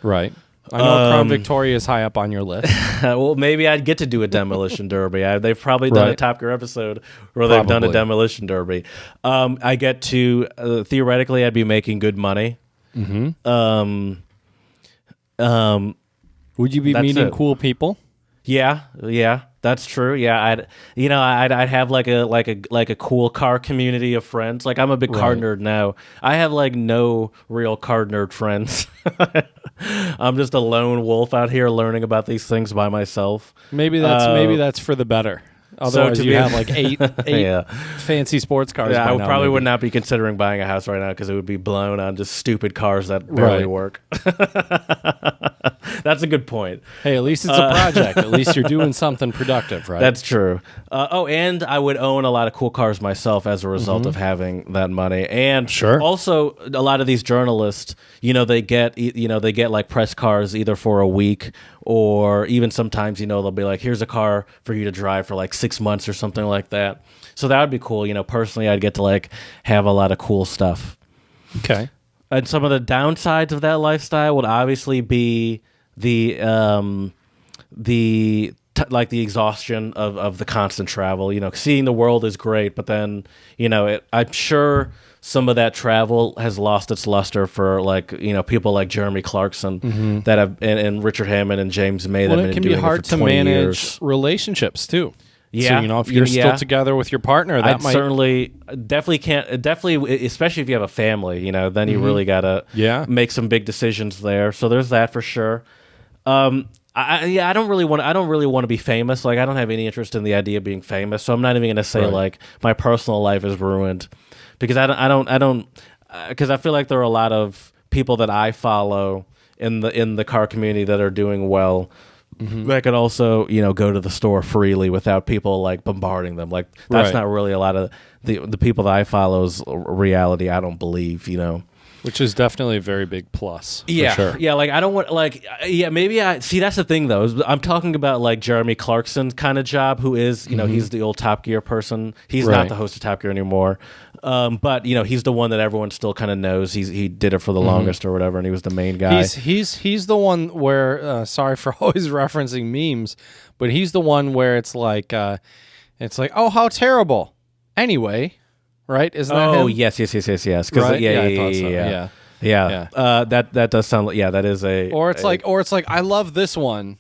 Right. I know Crown Victoria is high up on your list. Well, maybe I'd get to do a demolition derby. They've probably done a Top Gear episode where they've done a demolition derby. I get to, theoretically, I'd be making good money. Mm-hmm. Would you be meeting cool people? Yeah, that's true. Yeah, I'd have like a cool car community of friends. Like, I'm a big car nerd now. I have like no real car nerd friends. I'm just a lone wolf out here learning about these things by myself. Maybe that's for the better. Otherwise, you have like eight fancy sports cars. Yeah, by I probably now, would not be considering buying a house right now because it would be blown on just stupid cars that barely work. That's a good point. Hey, at least it's a project. At least you're doing something productive, right? That's true. And I would own a lot of cool cars myself as a result of having that money. And also, a lot of these journalists, they get like press cars either for a week or even sometimes, they'll be like, here's a car for you to drive for like 6 months or something like that. So that would be cool. Personally, I'd get to like have a lot of cool stuff. Okay. And some of the downsides of that lifestyle would obviously be the exhaustion of the constant travel. Seeing the world is great, but then I'm sure some of that travel has lost its luster for people like Jeremy Clarkson that have and Richard Hammond and James May that have been doing it for 20 years. It can be hard to manage relationships too. Yeah, so, if you're still together with your partner, that might definitely, especially if you have a family, then you really gotta make some big decisions there. So there's that for sure. I don't really want to be famous. Like, I don't have any interest in the idea of being famous. So I'm not even gonna say like my personal life is ruined because because I feel like there are a lot of people that I follow in the car community that are doing well. That can also, go to the store freely without people like bombarding them. Like, that's not really a lot of the people that I follow's reality. I don't believe, Which is definitely a very big plus. Yeah, for sure. Yeah. Like, I don't want maybe that's the thing though. I'm talking about like Jeremy Clarkson's kind of job, who is he's the old Top Gear person. He's not the host of Top Gear anymore. But he's the one that everyone still kind of knows. He did it for the longest or whatever, and he was the main guy. He's the one where sorry for always referencing memes, but he's the one where it's like oh, how terrible. Anyway, right? Isn't that him? Oh, yes. Right? I thought so. Yeah. That does sound like that is a or it's like I love this one,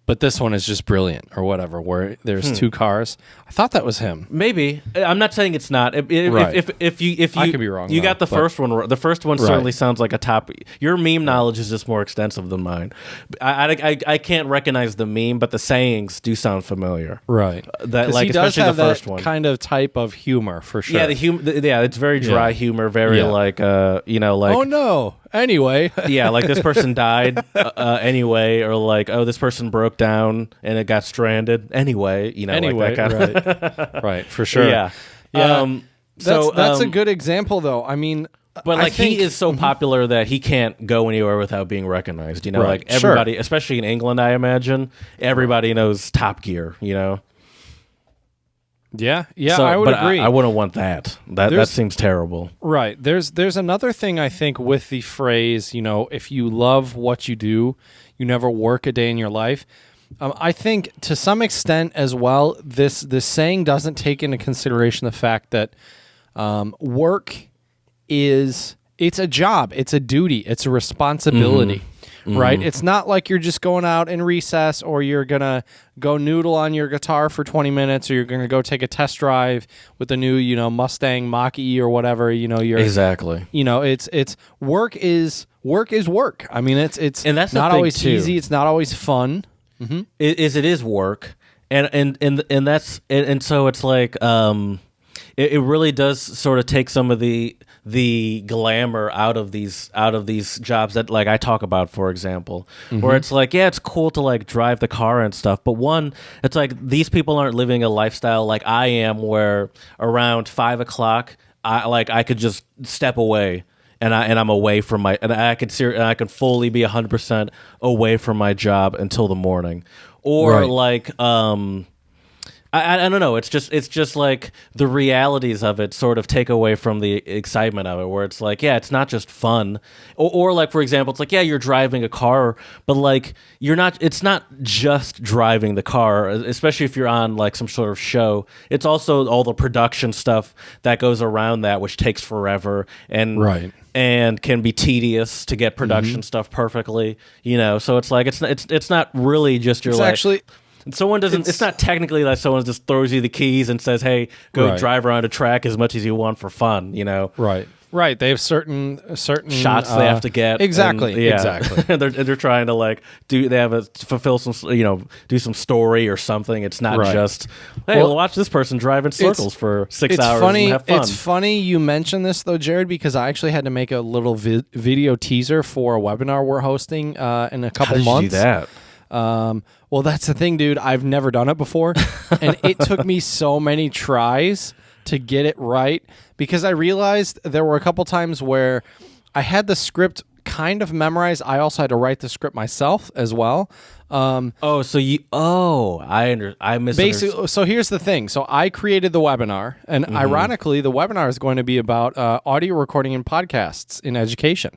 but this one is just brilliant or whatever, where there's two cars. I thought that was him. Maybe. I'm not saying it's not. If you I could be wrong. You got the first one. The first one certainly sounds like a top. Your meme knowledge is just more extensive than mine. I can't recognize the meme, but the sayings do sound familiar. Right. That like he does especially have the first that one kind of type of humor for sure. Yeah, it's very dry humor, very like like oh no, anyway. Yeah, like this person died anyway, or like, oh, this person broke down and it got stranded anyway. Anyway, like that kind right, right, for sure. Yeah. Yeah. That's a um, good example, though. I mean, But I like think, he is so popular that he can't go anywhere without being recognized. Right, Like everybody, especially in England, I imagine everybody knows Top Gear. Yeah, So, I would but agree. I wouldn't want that. That seems terrible. Right. There's another thing I think with the phrase, if you love what you do, you never work a day in your life. I think to some extent as well, this saying doesn't take into consideration the fact that work it's a job, it's a duty, it's a responsibility. Right? It's not like you're just going out in recess, or you're going to go noodle on your guitar for 20 minutes, or you're going to go take a test drive with the new, Mustang Mach-E or whatever, you're Exactly. It's work is work. I mean, it's And that's the not thing, always too. easy, it's not always fun. It is work, and that's and so it's like it really does sort of take some of the glamour out of these jobs that like I talk about, for example, where it's like, yeah, it's cool to like drive the car and stuff, but one, it's like these people aren't living a lifestyle like I am, where around 5 o'clock I could just step away. And I'm away from I can fully be 100% away from my job until the morning, or Right. like I don't know. It's just like the realities of it sort of take away from the excitement of it, where it's like, yeah, it's not just fun, or like, for example, it's like, yeah, you're driving a car, but like it's not just driving the car, especially if you're on like some sort of show. It's also all the production stuff that goes around that, which takes forever and Right. and can be tedious to get production stuff perfectly. So it's like it's not really just your It's like. actually Someone doesn't. It's not technically like someone just throws you the keys and says, "Hey, go Right. drive around a track as much as you want for fun." right. They have certain Shots they have to get. Exactly. and, yeah. Exactly. and they're trying to like fulfill some do some story or something. It's not Right. just, hey, Well, we'll watch this person drive in circles for 6 It's hours funny. and have fun. It's funny you mentioned this though, Jared, because I actually had to make a little video teaser for a webinar we're hosting in a couple How did months. you do that? Well, that's the thing, dude. I've never done it before, and it took me so many tries to get it right, because I realized there were a couple times where I had the script kind of memorized. I also had to write the script myself as well. I misunderstood. Basically, so here's the thing. So I created the webinar, and ironically, the webinar is going to be about audio recording and podcasts in education.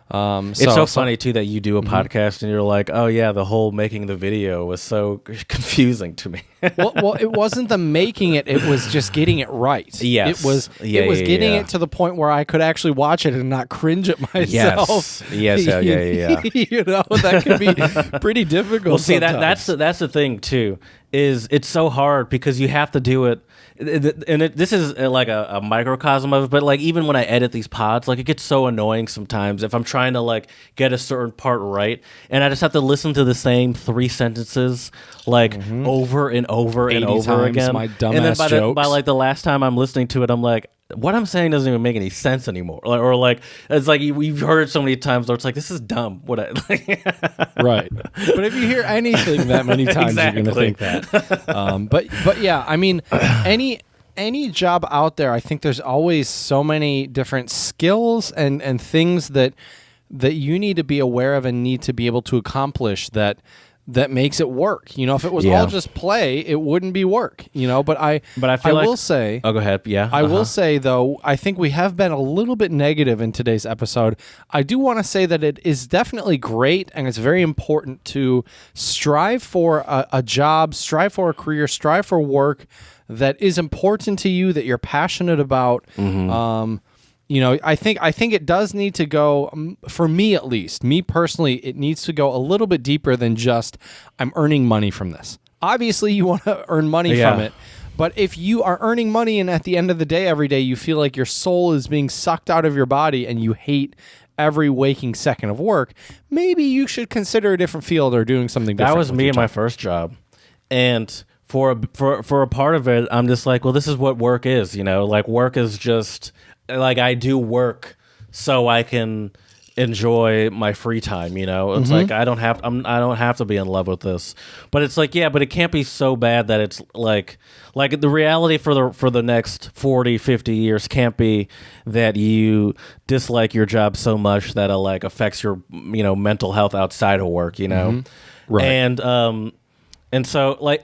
It's so funny too that you do a podcast and you're like, oh yeah, the whole making the video was so confusing to me. well, it wasn't the making it; it was just getting it right. Yes. it was. It was getting it to the point where I could actually watch it and not cringe at myself. Yes. Yeah. That could be pretty difficult. Well, see, sometimes. that's the thing too. Is it's so hard because you have to do it, and this is like a microcosm of it. But like even when I edit these pods, like it gets so annoying sometimes if I'm trying to like get a certain part right, and I just have to listen to the same 3 sentences like over and over and 80 over times again. my and then dumbass jokes. by like the last time I'm listening to it, I'm like, what I'm saying doesn't even make any sense anymore. Or like it's like we've heard it so many times where it's like, this is dumb. Right. But if you hear anything that many times, Exactly. you're going to think that. But yeah, I mean, any job out there, I think there's always so many different skills and things that you need to be aware of and need to be able to accomplish that makes it work. If it was all just play, it wouldn't be work. But I feel will say. Oh, go ahead. Yeah. I will say, though, I think we have been a little bit negative in today's episode. I do want to say that it is definitely great, and it's very important to strive for a job, strive for a career, strive for work that is important to you, that you're passionate about. I think it does need to go, for me at least, me personally, it needs to go a little bit deeper than just I'm earning money from this. Obviously, you want to earn money from it. But if you are earning money and at the end of the day, every day, you feel like your soul is being sucked out of your body and you hate every waking second of work, maybe you should consider a different field or doing something different. That was me in my first job. And for a part of it, I'm just like, well, this is what work is, like work is just like I do work so I can enjoy my free time. It's like I don't have to be in love with this. But it's like, yeah, but it can't be so bad that it's like the reality for the next 40, 50 years can't be that you dislike your job so much that it like affects your mental health outside of work. Right. And so I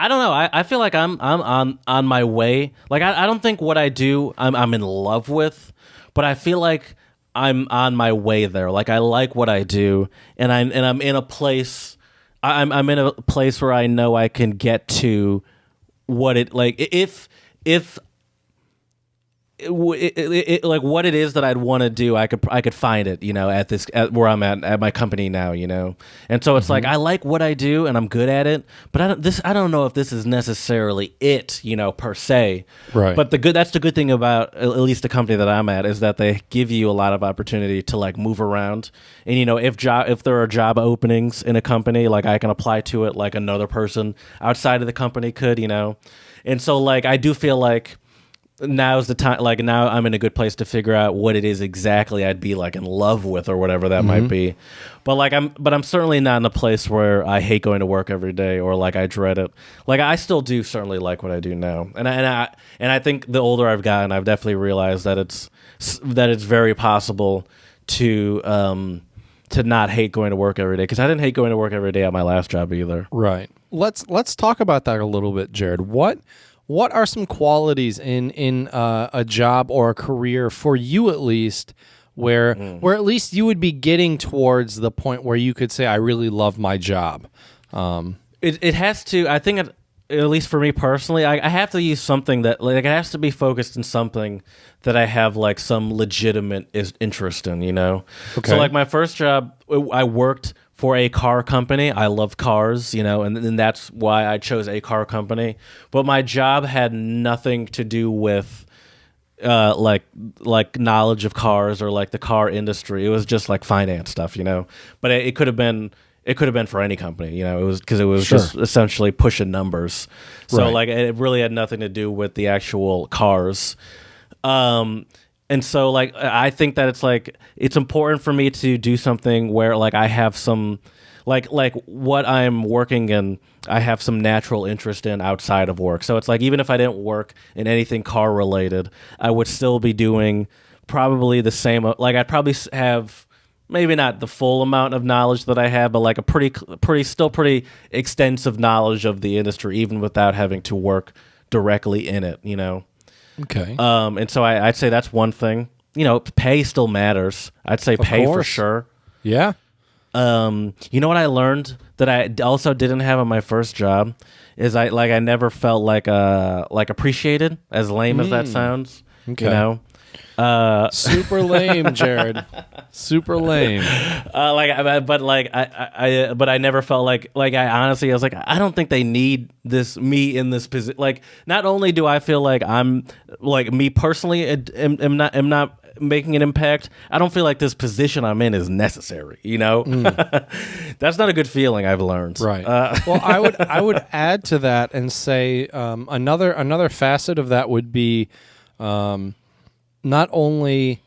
don't know. I feel like I'm on my way. Like I don't think what I do I'm in love with, but I feel like I'm on my way there. Like I like what I do, and I'm in a place. I'm in a place where I know I can get to what it like if like what it is that I'd want to do, I could find it, at where I'm at my company now, and so it's like I like what I do and I'm good at it, but I don't know if this is necessarily it, per se. Right. But that's the good thing about at least the company that I'm at is that they give you a lot of opportunity to like move around, and if there are job openings in a company, like I can apply to it like another person outside of the company could, and so like I do feel like now's the time. Like now, I'm in a good place to figure out what it is exactly I'd be like in love with, or whatever that might be. But I'm certainly not in a place where I hate going to work every day, or like I dread it. Like I still do certainly like what I do now, and I think the older I've gotten, I've definitely realized that it's very possible to not hate going to work every day, because I didn't hate going to work every day at my last job either. Right. Let's talk about that a little bit, Jared. What are some qualities in a job or a career for you, at least, where at least you would be getting towards the point where you could say, I really love my job? It has to. I think at least for me personally, I have to use something that like it has to be focused in something that I have like some legitimate interest in. Okay. So like my first job, I worked for a car company. I love cars, and that's why I chose a car company. But my job had nothing to do with like knowledge of cars or like the car industry. It was just like finance stuff, But it could have been for any company, It was because it was just essentially pushing numbers. So Right. like it really had nothing to do with the actual cars. And so, like, I think that it's important for me to do something where, like, I have some, like what I'm working in, I have some natural interest in outside of work. So it's like, even if I didn't work in anything car related, I would still be doing probably the same. Like, I'd probably have maybe not the full amount of knowledge that I have, but like a pretty extensive knowledge of the industry, even without having to work directly in it, Okay. And so I'd say that's one thing. Pay still matters. I'd say pay for sure. Yeah. You know what I learned that I also didn't have on my first job is I never felt like appreciated, as lame as that sounds. Okay. Super lame, Jared. Super lame. But I never felt like I honestly, I was like, I don't think they need me in this position. Like, not only do I feel like I'm like me personally am not making an impact, I don't feel like this position I'm in is necessary. That's not a good feeling, I've learned. Right. Well, I would add to that and say another facet of that would be not only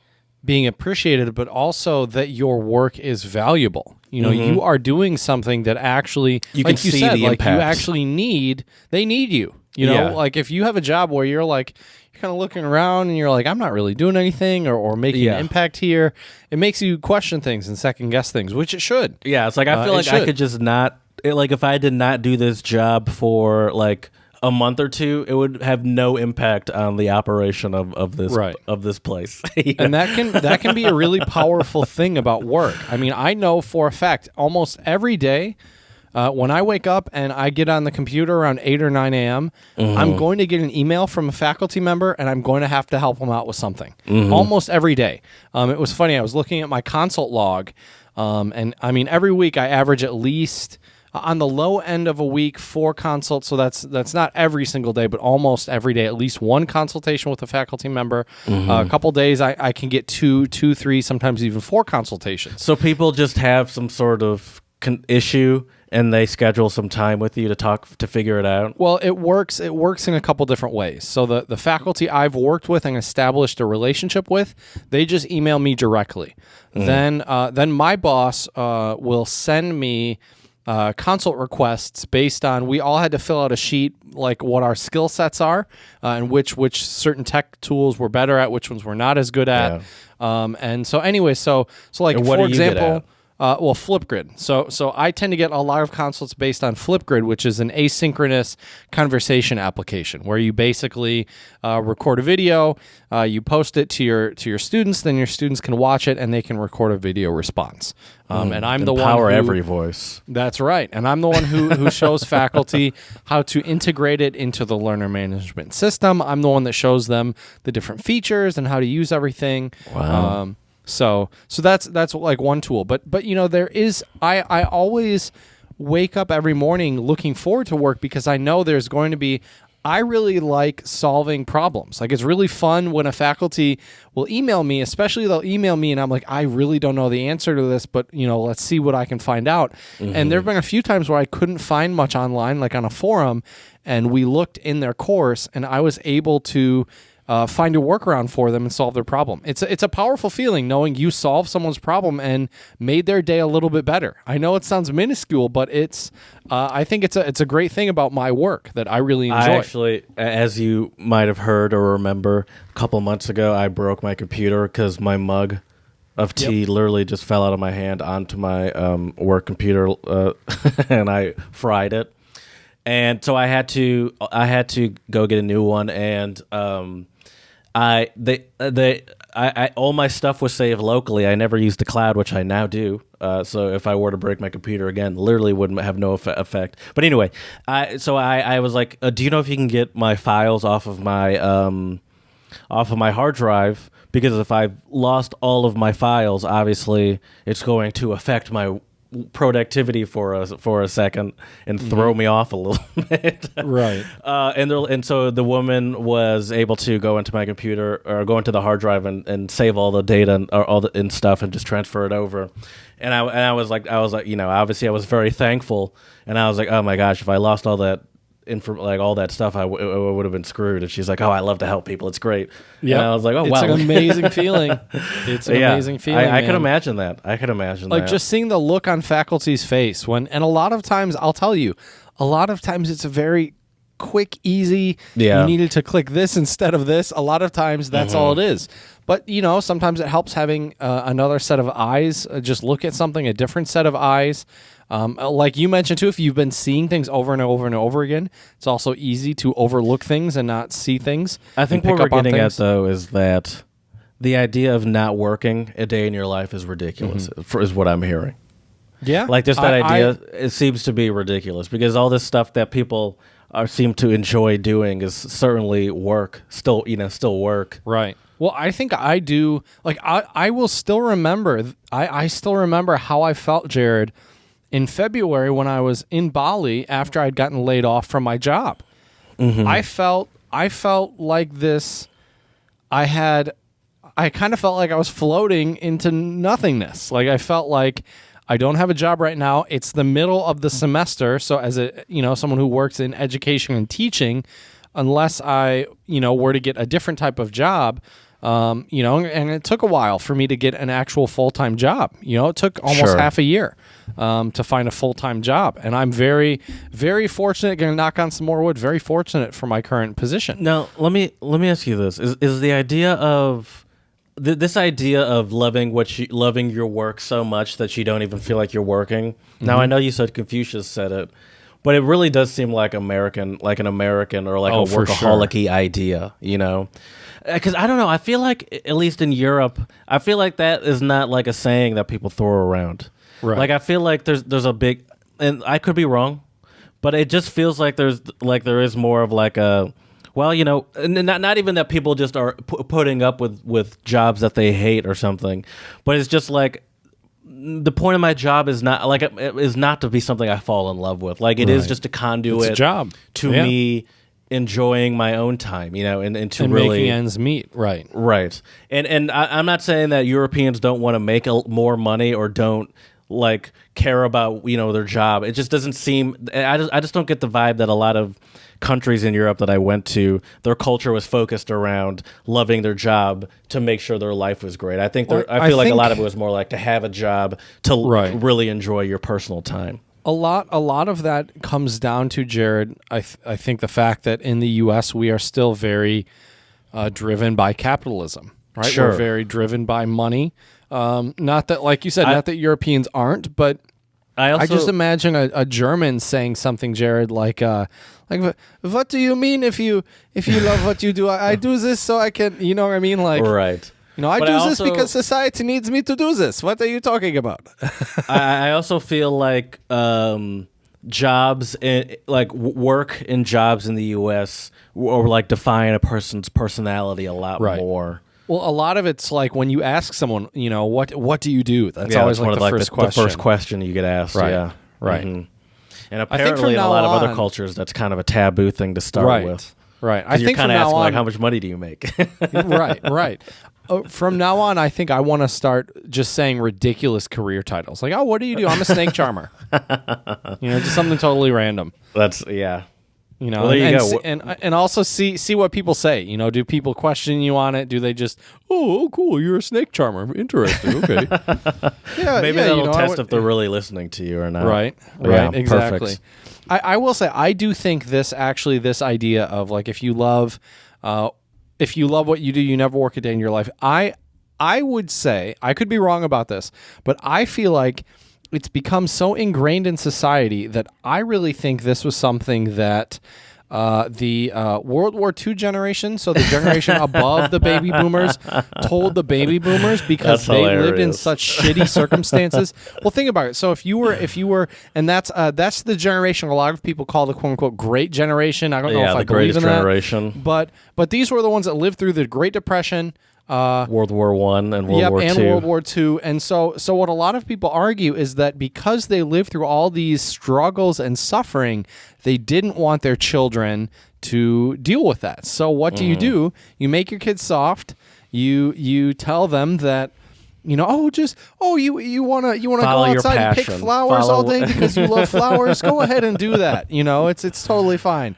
being appreciated, but also that your work is valuable. You are doing something that actually, you like can you see said, the like impact. you actually they need you. Yeah. Like if you have a job where you're kind of looking around and you're like, I'm not really doing anything or making an impact here, it makes you question things and second guess things, which it should. Yeah, it's like I feel like I could just not, like if I did not do this job for like a month or two, it would have no impact on the operation of this place. Yeah. And that can be a really powerful thing about work. I mean, I know for a fact almost every day when I wake up and I get on the computer around 8 or 9 a.m., I'm going to get an email from a faculty member and I'm going to have to help them out with something. Almost every day. It was funny. I was looking at my consult log, and I mean, every week I average at least on the low end of a week 4 consults. So that's not every single day, but almost every day, at least 1 consultation with a faculty member. A couple days I can get 2, 3, sometimes even 4 consultations. So people just have some sort of issue and they schedule some time with you to figure it out? Well, it works in a couple different ways. So the faculty I've worked with and established a relationship with, they just email me directly. Then my boss will send me consult requests based on, we all had to fill out a sheet like what our skill sets are, and which certain tech tools we're better at, which ones we're not as good at. And so anyway, so like, and what for are you good example, at? well, Flipgrid. So I tend to get a lot of consults based on Flipgrid, which is an asynchronous conversation application where you basically record a video, you post it to your students, then your students can watch it and they can record a video response. And I'm the one Empower who, every voice. That's right. And I'm the one who shows faculty how to integrate it into the learner management system. I'm the one that shows them the different features and how to use everything. Wow. So that's like one tool, but there is, I always wake up every morning looking forward to work because I know there's going to be, I really like solving problems. Like, it's really fun when a faculty will email me, especially they'll email me and I'm like, I really don't know the answer to this, but let's see what I can find out. And there've been a few times where I couldn't find much online, like on a forum, and we looked in their course and I was able to find a workaround for them and solve their problem. It's a powerful feeling knowing you solved someone's problem and made their day a little bit better. I know it sounds minuscule, but I think it's a great thing about my work that I really enjoy. I actually, as you might have heard or remember, a couple months ago, I broke my computer because my mug of tea literally just fell out of my hand onto my work computer, and I fried it. And so I had to go get a new one, and all my stuff was saved locally. I never used the cloud, which I now do. So if I were to break my computer again, literally wouldn't have no effect. But anyway, I was like, do you know if you can get my files off of my hard drive? Because if I've lost all of my files, obviously it's going to affect my productivity for a second and throw me off a little bit. Right. And so the woman was able to go into my computer or go into the hard drive and save all the data and stuff and just transfer it over. And I was like, obviously I was very thankful, and I was like, oh my gosh, if I lost all that all that stuff, I would have been screwed. And she's like, oh, I love to help people. It's great. Yeah. And I was like, oh, wow. It's an amazing feeling. It's an amazing feeling. I can imagine that. Like, just seeing the look on faculty's face and a lot of times, I'll tell you, a lot of times it's a very quick, easy, you needed to click this instead of this. A lot of times that's all it is. But, sometimes it helps having another set of eyes, just look at something, a different set of eyes. Like you mentioned too, if you've been seeing things over and over and over again, it's also easy to overlook things and not see things. I think what we're getting at, though, is that the idea of not working a day in your life is ridiculous, is what I'm hearing. Yeah. Like, just that idea, it seems to be ridiculous because all this stuff that people seem to enjoy doing is certainly work, still work. Right. Well, I think I do. Like, I will still remember, I still remember how I felt, Jared, in February when I was in Bali after I'd gotten laid off from my job. I felt like this. I kind of felt like I was floating into nothingness. Like, I felt like I don't have a job right now. It's the middle of the semester, so as someone who works in education and teaching, unless I were to get a different type of job, and it took a while for me to get an actual full-time job. It took almost half a year to find a full-time job. And I'm very, very fortunate, going to knock on some more wood, very fortunate for my current position. Now, let me ask you this. Is the idea of this idea of loving your work so much that you don't even feel like you're working. Now, I know you said Confucius said it, but it really does seem like an American or like a workaholic-y idea, Because I don't know, I feel like, at least in Europe, I feel like that is not like a saying that people throw around. Right. Like, I feel like there's a big, and I could be wrong, but it just feels like there is more of like a, well, not even that people just are putting up with jobs that they hate or something, but it's just like, the point of my job is not to be something I fall in love with. Like, it is just a conduit it's a job. to me enjoying my own time, and to really making ends meet, right? And I'm not saying that Europeans don't want to make more money or don't like care about their job. It just doesn't seem. I just don't get the vibe that a lot of countries in Europe that I went to, their culture was focused around loving their job to make sure their life was great. I think I feel like a lot of it was more like to have a job to really enjoy your personal time. A lot of that comes down to, Jared, I think the fact that in the U.S. we are still very driven by capitalism, right? Sure. We're very driven by money. Not that, like you said, not that Europeans aren't, but I just imagine a German saying something, Jared, like, what do you mean if you love what you do? I do this so I can, you know what I mean? Like, right. I do this because society needs me to do this. What are you talking about? I also feel like jobs, work and jobs in the U.S. or like define a person's personality a lot more. Well, a lot of it's like when you ask someone, what do you do? That's always like the first question. The first question you get asked. Right. Yeah. Right. Mm-hmm. And apparently in a lot of other cultures, that's kind of a taboo thing to start with. Right. I think you're kind of asking, like, how much money do you make? Right. From now on, I think I want to start just saying ridiculous career titles. Like, what do you do? I'm a snake charmer. Just something totally random. That's, yeah. Well, there you go. And also see what people say. Do people question you on it? Do they just, oh, cool, you're a snake charmer. Interesting. Okay. Yeah, maybe that'll test if they're really listening to you or not. Right. Yeah, Exactly. I will say, I do think this idea of, like, if you love what you do, you never work a day in your life. I would say, I could be wrong about this, but I feel like it's become so ingrained in society that I really think this was something that the World War II generation, so the generation above the baby boomers, told the baby boomers because they lived in such shitty circumstances. Well, think about it. So if you were, and that's the generation a lot of people call the quote unquote great generation. I don't know if I believe in that. Generation. But these were the ones that lived through the Great Depression. World War I and World War II. And World War II. And so what a lot of people argue is that because they lived through all these struggles and suffering, they didn't want their children to deal with that. So what do? You make your kids soft. You tell them that, you wanna go outside and pick flowers all day because you love flowers. Go ahead and do that. It's totally fine.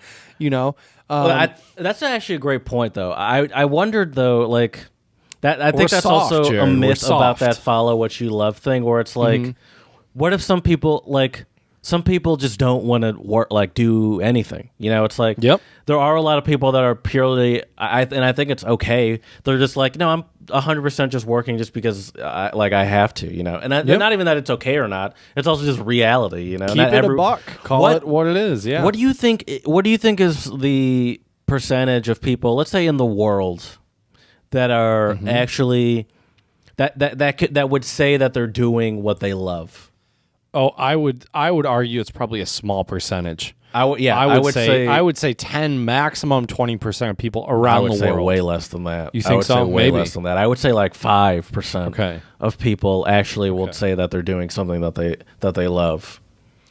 That's actually a great point, though. I wondered, though, like, that I think that's soft, also Jared. A myth about that follow what you love thing, where it's like, what if some people just don't want to work, like, do anything? It's like, there are a lot of people that are purely, and I think it's okay. They're just like, no, I'm 100% just working just because I have to, and not even that it's okay or not. It's also just reality, Keep it a buck. Call it what it is. Yeah. What do you think is the percentage of people, let's say in the world, that are actually that would say that they're doing what they love? Oh, I would argue it's probably a small percentage. I would say 10, maximum 20% of people around the world. I would say way less than that. You think so? Way less than that. I would say like 5% of people actually will say that they're doing something that they love.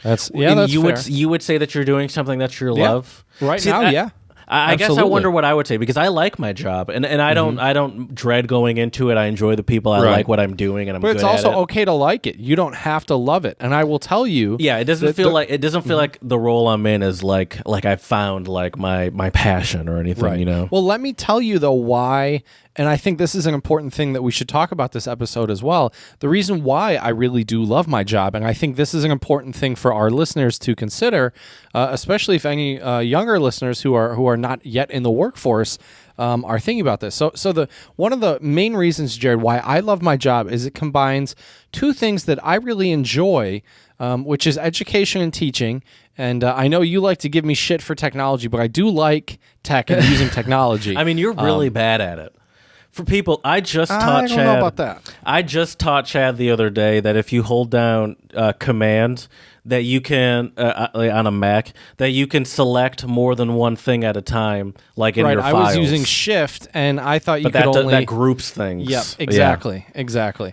That's fair. You would say that you're doing something that you love right now. I guess I wonder what I would say, because I like my job and I don't dread going into it. I enjoy the people. I like what I'm doing, and I'm good at it. But it's also okay to like it. You don't have to love it. And I will tell you, it doesn't feel like the role I'm in is like I found like my passion or anything. Well, let me tell you though why. And I think this is an important thing that we should talk about this episode as well. The reason why I really do love my job, and I think this is an important thing for our listeners to consider, especially if any younger listeners who are not yet in the workforce are thinking about this. So one of the main reasons, Jared, why I love my job is it combines two things that I really enjoy, which is education and teaching. And I know you like to give me shit for technology, but I do like tech and using technology. I mean, you're really bad at it. For people, I just taught Chad. I don't know about that. I just taught Chad the other day that if you hold down Command, that you can on a Mac, that you can select more than one thing at a time, like in your files. I was using Shift, and I thought you could only that groups things. Yep, exactly.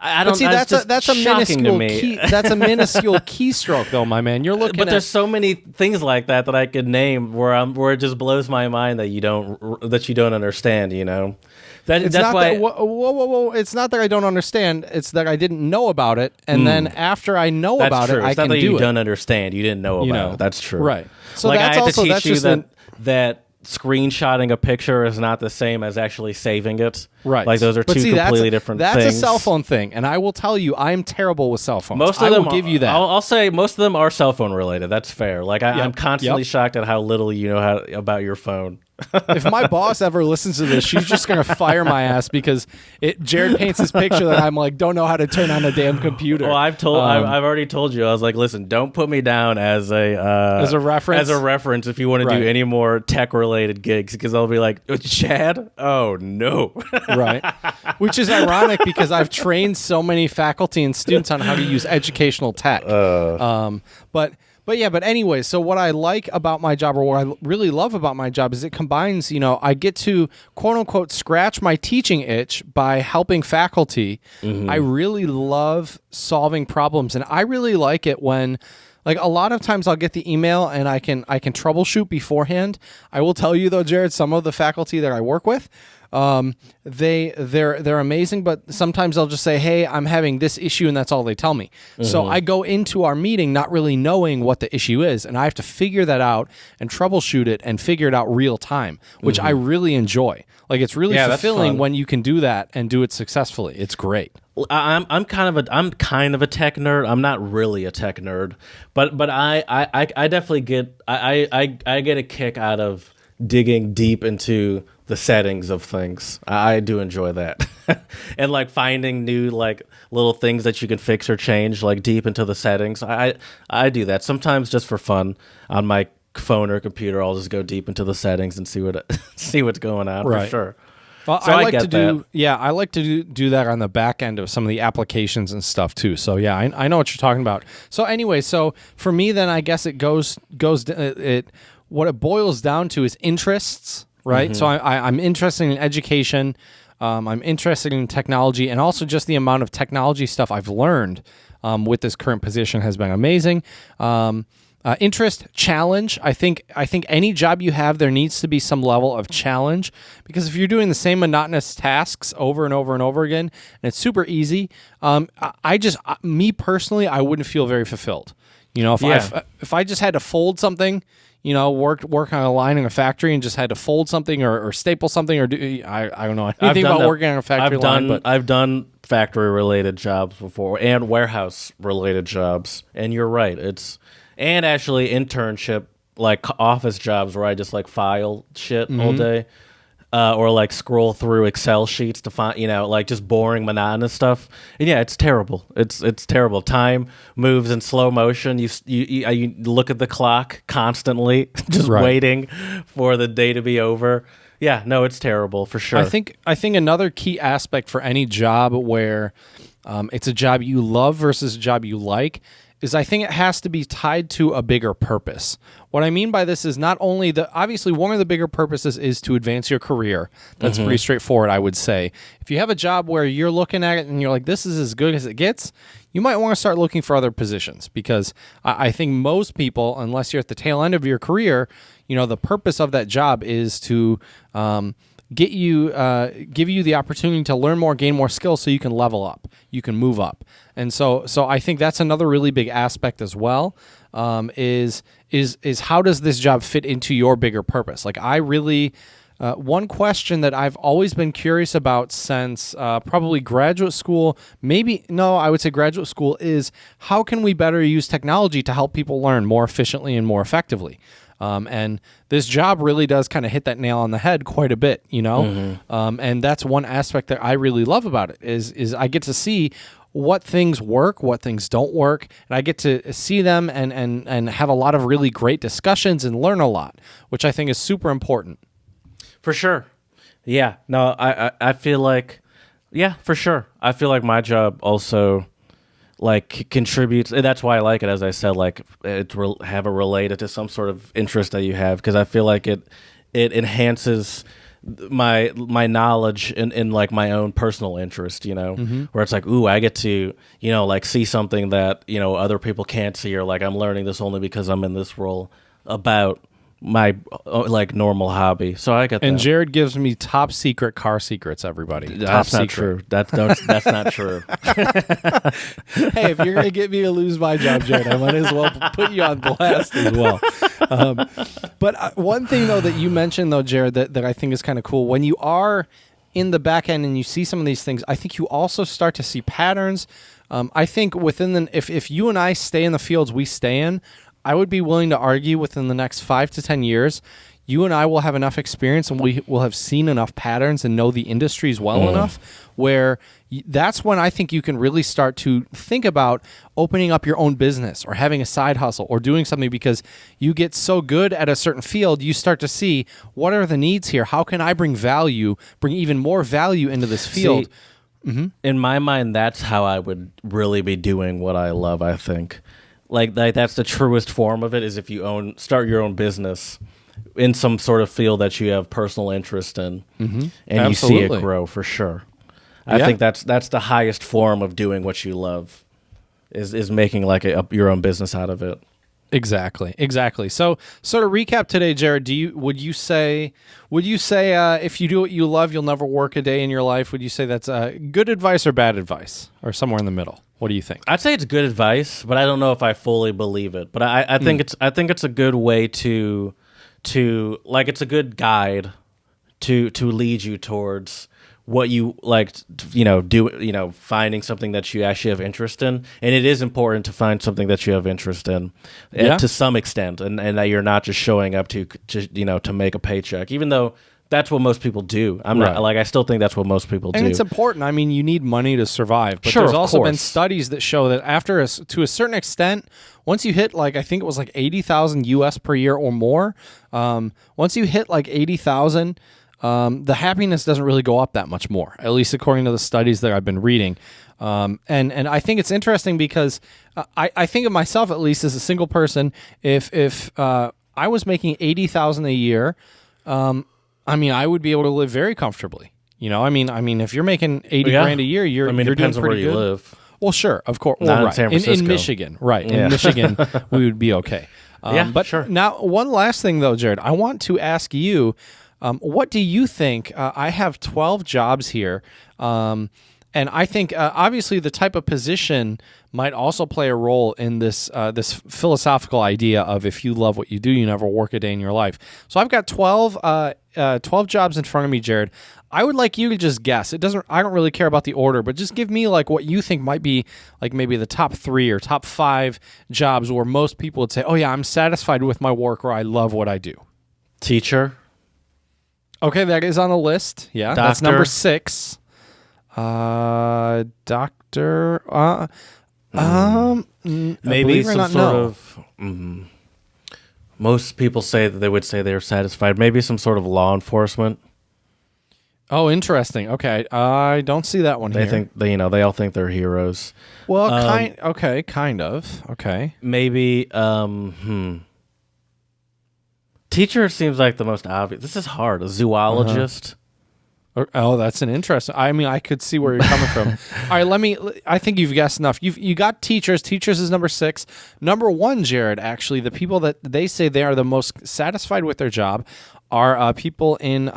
I don't. But see, that's a minuscule key. That's a minuscule keystroke, though, my man. You're looking. But there's so many things like that I could name where it just blows my mind that you don't understand. It's that's not why. that, whoa. It's not that I don't understand. It's that I didn't know about it, and then after I know That's about true. it, I It's not can that do you it. don't understand. You didn't know You about know. it. That's true. Right. So like that's I had also to that's teach you just that screenshotting a picture is not the same as actually saving it. right. Like those are But two see, completely different that's things. That's a cell phone thing, and I will tell you, I am terrible with cell phones. Most of I them will give you that. I'll say most of them are cell phone related. That's fair. Like I'm constantly shocked at how little you know about your phone. If my boss ever listens to this, she's just gonna fire my ass because Jared paints this picture that I'm like don't know how to turn on a damn computer. Well, I've already told you. I was like, listen, don't put me down as a reference. As a reference, if you want to do any more tech related gigs, because I'll be like, Chad. Oh no. Right. Which is ironic because I've trained so many faculty and students on how to use educational tech. But anyway, so what I like about my job, or what I really love about my job, is it combines, I get to, quote unquote, scratch my teaching itch by helping faculty. I really love solving problems, and I really like it when, like, a lot of times I'll get the email and I can troubleshoot beforehand. I will tell you though, Jared, some of the faculty that I work with, they're amazing, but sometimes they'll just say, hey, I'm having this issue, and that's all they tell me. So I go into our meeting not really knowing what the issue is, and I have to figure that out and troubleshoot it and figure it out real time, which I really enjoy. Like, it's really fulfilling when you can do that and do it successfully. It's great. I'm kind of a tech nerd. I'm not really a tech nerd, but I definitely get I get a kick out of digging deep into the settings of things. I do enjoy that. And like finding new like little things that you can fix or change like deep into the settings. I do that sometimes just for fun on my phone or computer. I'll just go deep into the settings and see what's going on for sure. Well, so I like to do I like to do that on the back end of some of the applications and stuff too. So yeah, I know what you're talking about. So anyway, so for me then I guess it goes what it boils down to is interests, right? So I'm interested in education, I'm interested in technology, and also just the amount of technology stuff I've learned with this current position has been amazing. Interest, challenge. I think any job you have, there needs to be some level of challenge, because if you're doing the same monotonous tasks over and over and over again, and it's super easy, me personally, I wouldn't feel very fulfilled. If I just had to fold something, work on a line in a factory and just had to fold something or staple something or do, I don't know anything about working on a factory line. But I've done factory related jobs before and warehouse related jobs, and you're right. And actually internship, like office jobs where I just like file shit all day, or like scroll through Excel sheets to find, like just boring, monotonous stuff. And yeah, it's terrible. It's terrible. Time moves in slow motion. You look at the clock constantly, just waiting for the day to be over. Yeah, no, it's terrible for sure. I think another key aspect for any job where it's a job you love versus a job you like is I think it has to be tied to a bigger purpose. What I mean by this is not only obviously one of the bigger purposes is to advance your career. That's pretty straightforward, I would say. If you have a job where you're looking at it and you're like, this is as good as it gets, you might want to start looking for other positions, because I think most people, unless you're at the tail end of your career, the purpose of that job is to give you the opportunity to learn more, gain more skills, so you can level up, you can move up, and so I think that's another really big aspect as well. Is how does this job fit into your bigger purpose? Like I really, one question that I've always been curious about since probably graduate school, I would say graduate school, is how can we better use technology to help people learn more efficiently and more effectively? And this job really does kind of hit that nail on the head quite a bit, and that's one aspect that I really love about it is I get to see what things work, what things don't work, and I get to see them and have a lot of really great discussions and learn a lot, which I think is super important. For sure. Yeah. No, I feel like, yeah, for sure. I feel like my job also like contributes, and that's why I like it, as I said, like have it related to some sort of interest that you have, because I feel like it enhances my knowledge in like my own personal interest, where it's like, ooh, I get to, like see something that, other people can't see, or like I'm learning this only because I'm in this role about my like normal hobby. So I get that. And Jared gives me top secret car secrets, everybody. Top That's not secret. true. That's not true. Hey, if you're going to get me to lose my job, Jared, I might as well put you on blast as well. But one thing, though, that you mentioned, though, Jared, that I think is kind of cool, when you are in the back end and you see some of these things, I think you also start to see patterns. I think if you and I stay in the fields we stay in, I would be willing to argue within the next 5 to 10 years, you and I will have enough experience and we will have seen enough patterns and know the industries well enough where that's when I think you can really start to think about opening up your own business or having a side hustle or doing something, because you get so good at a certain field, you start to see what are the needs here? How can I bring even more value into this field? See, in my mind, that's how I would really be doing what I love, I think. Like that's the truest form of it, is if you start your own business in some sort of field that you have personal interest in, and you see it grow, for sure. I think that's the highest form of doing what you love, is making like your own business out of it. Exactly. So to recap today, Jared, would you say if you do what you love, you'll never work a day in your life? Would you say that's good advice or bad advice, or somewhere in the middle? What do you think? I'd say it's good advice, but I don't know if I fully believe it. But I think it's a good way to like, it's a good guide to lead you towards what you like, finding something that you actually have interest in. And it is important to find something that you have interest in to some extent, and that you're not just showing up to make a paycheck, even though that's what most people do. I still think that's what most people do. And it's important. I mean, you need money to survive. But there's also been studies that show that to a certain extent, once you hit I think it was 80,000 US per year or more, once you hit 80,000, the happiness doesn't really go up that much more, at least according to the studies that I've been reading. And I think it's interesting because I think of myself, at least as a single person, if I was making 80,000 a year, I would be able to live very comfortably. If you're making 80 grand a year, you're doing depends on where pretty good. You live. Well, sure, of course. Not well, in San Francisco. In Michigan, right? In Michigan, we would be okay. But sure. Now, one last thing though, Jared, I want to ask you, what do you think? I have 12 jobs here, and I think obviously the type of position might also play a role in this philosophical idea of if you love what you do, you never work a day in your life. So I've got 12 jobs in front of me, Jared. I would like you to just guess. I don't really care about the order, but just give me what you think might be maybe the top 3 or top 5 jobs where most people would say, "Oh yeah, I'm satisfied with my work," or "I love what I do." Teacher. Okay, that is on the list. Yeah, Doctor. That's number 6. Doctor. Maybe some sort of. Most people say that they would say they're satisfied. Maybe some sort of law enforcement. Oh, interesting. Okay, I don't see that one they here. Think they all think they're heroes. Well, kind of. Okay. Maybe. Teacher seems like the most obvious. This is hard. A zoologist. Oh, that's an interesting. I could see where you're coming from. All right, I think you've guessed enough. You got teachers. Teachers is number 6. Number 1, Jared. Actually, the people that they say they are the most satisfied with their job are people in